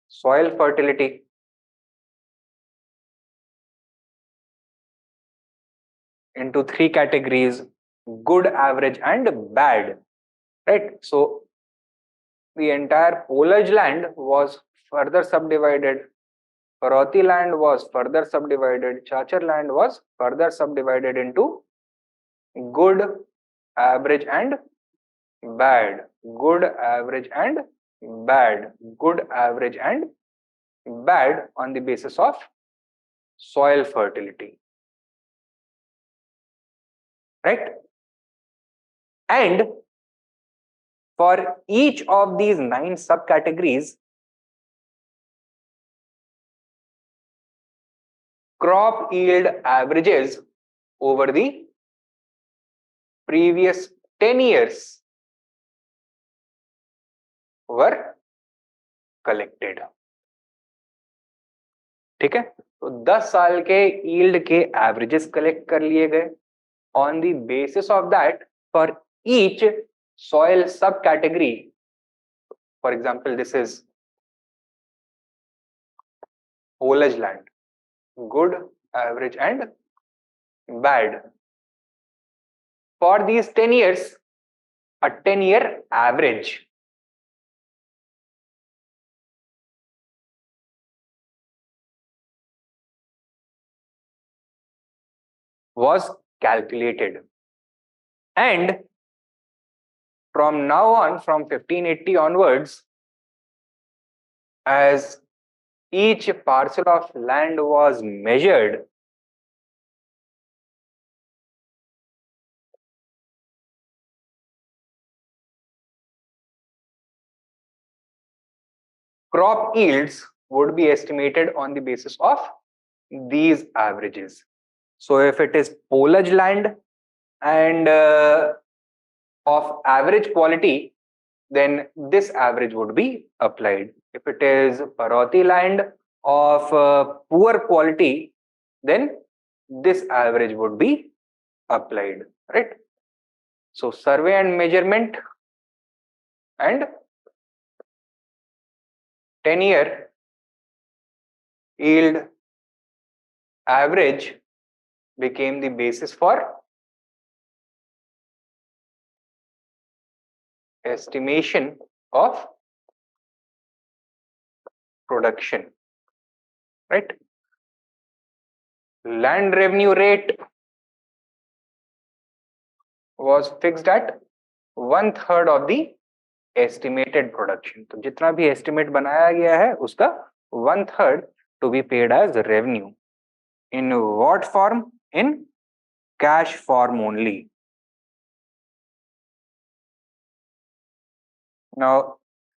S1: soil fertility. Into 3 categories: good, average, and bad. Right? So the entire foliage land was further subdivided. Paroti land was further subdivided. Chachar land was further subdivided into good, average, and bad. Good, average, and bad. Good, average, and bad on the basis of soil fertility. Right? And for each of these 9 subcategories, crop yield averages over the previous 10 years were collected. ठीक है? तो 10 साल के yield के averages collect कर लिए गए. On the basis of that, for each soil subcategory, for example, this is foliage land, good, average, and bad. For these 10 years, a 10-year average was calculated. And from now on, from 1580 onwards, as each parcel of land was measured, crop yields would be estimated on the basis of these averages. So if it is polage land and of average quality, then this average would be applied. If it is paroti land of poor quality, then this average would be applied, right? So survey and measurement and 10-year yield average became the basis for estimation of production, right? Land revenue rate was fixed at 1/3 of the estimated production. तो जितना भी estimate बनाया गया है उसका 1/3 to be paid as revenue. In what form? In cash form only. Now,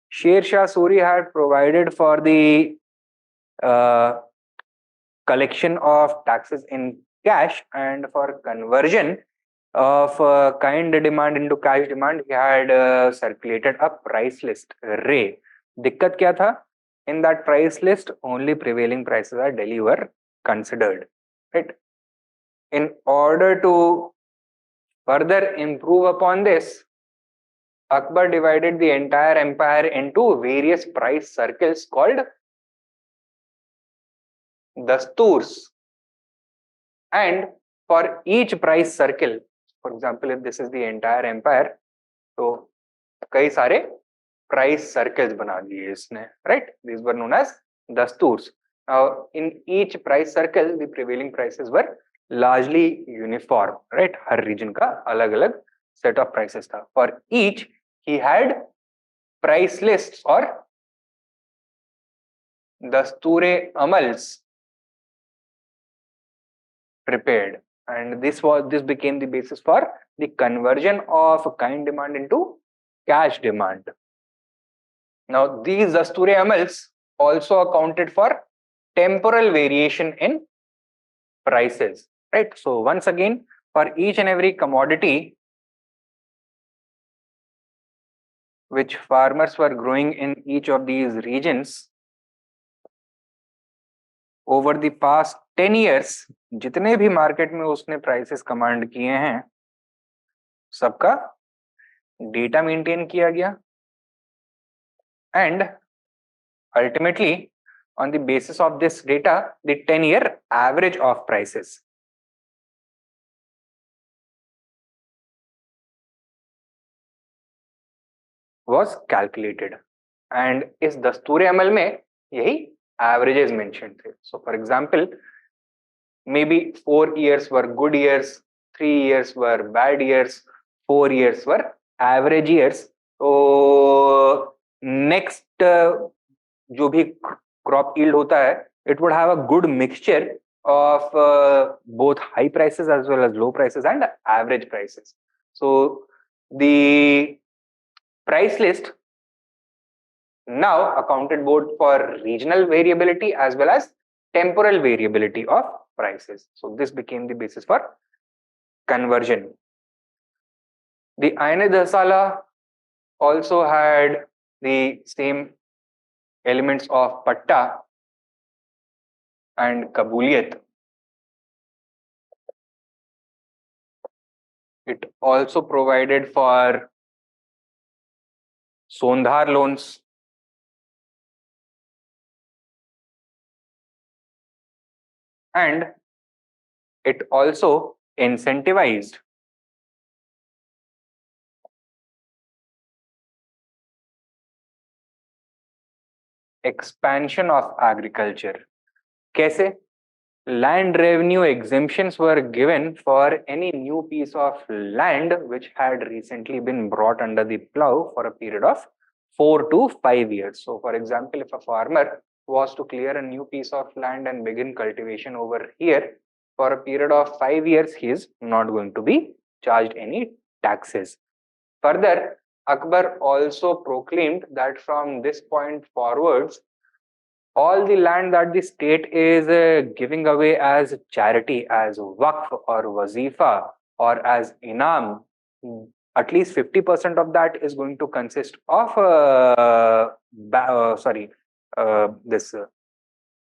S1: Sher Shah Suri had provided for the collection of taxes in cash, and for conversion of kind demand into cash demand, he had circulated a price list. Ray. दिक्कत क्या था? In that price list, only prevailing prices at Delhi were considered. Right? In order to further improve upon this, Akbar divided the entire empire into various price circles called dasturs. And for each price circle, for example, if this is the entire empire, तो कई सारे price circles बना दिए इसने, right? These were known as dasturs. Now, in each price circle, the prevailing prices were largely uniform, right? Her region का अलग-अलग set of prices था. For each, he had price lists or dasture amals prepared, and this became the basis for the conversion of kind demand into cash demand. Now, these dasture amals also accounted for temporal variation in prices, right? So once again, for each and every commodity which farmers were growing in each of these regions, over the past 10 years, जितने भी market में उसने prices command किए हैं, सबका data maintain किया गया, and ultimately on the basis of this data, the 10-year average of prices was calculated. And इस दस्तूर अमल में यही averages mentioned थे. So for example, maybe 4 years were good years, 3 years were bad years, 4 years were average years. So next जो भी crop yield होता है, it would have a good mixture of both high prices as well as low prices and average prices. So the price list now accounted both for regional variability as well as temporal variability of prices. So this became the basis for conversion. The Aine Dasala also had the same elements of patta and kabuliyat. It also provided for Sondhar loans, and it also incentivized expansion of agriculture. कैसे? land revenue exemptions were given for any new piece of land which had recently been brought under the plow for a period of 4 to 5 years. So, for example, if a farmer was to clear a new piece of land and begin cultivation over here for a period of 5 years, he is not going to be charged any taxes. Further, Akbar also proclaimed that from this point forwards, all the land that the state is giving away as charity, as waqf or wazifa or as inam, at least 50% of that is going to consist of this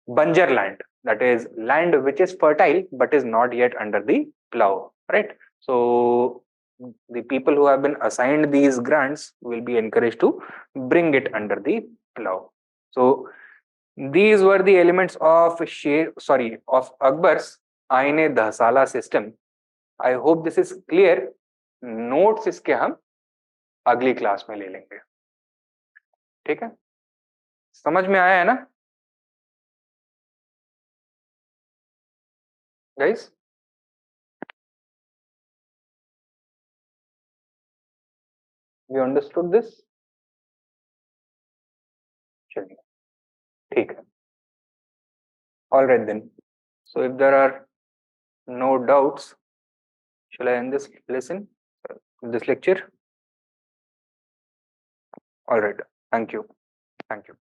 S1: Banjar land, that is land which is fertile but is not yet under the plow, right? So the people who have been assigned these grants will be encouraged to bring it under the plow. So these were the elements of of Akbar's Aine Dhasala system. I hope this is clear. Notes इसके हम अगली class में ले लेंगे. ठीक है, समझ में आया है ना guys? You understood this? चलिए, ठीक है. All right then. So if there are no doubts, shall I end this lesson, this lecture? All right. Thank you. Thank you.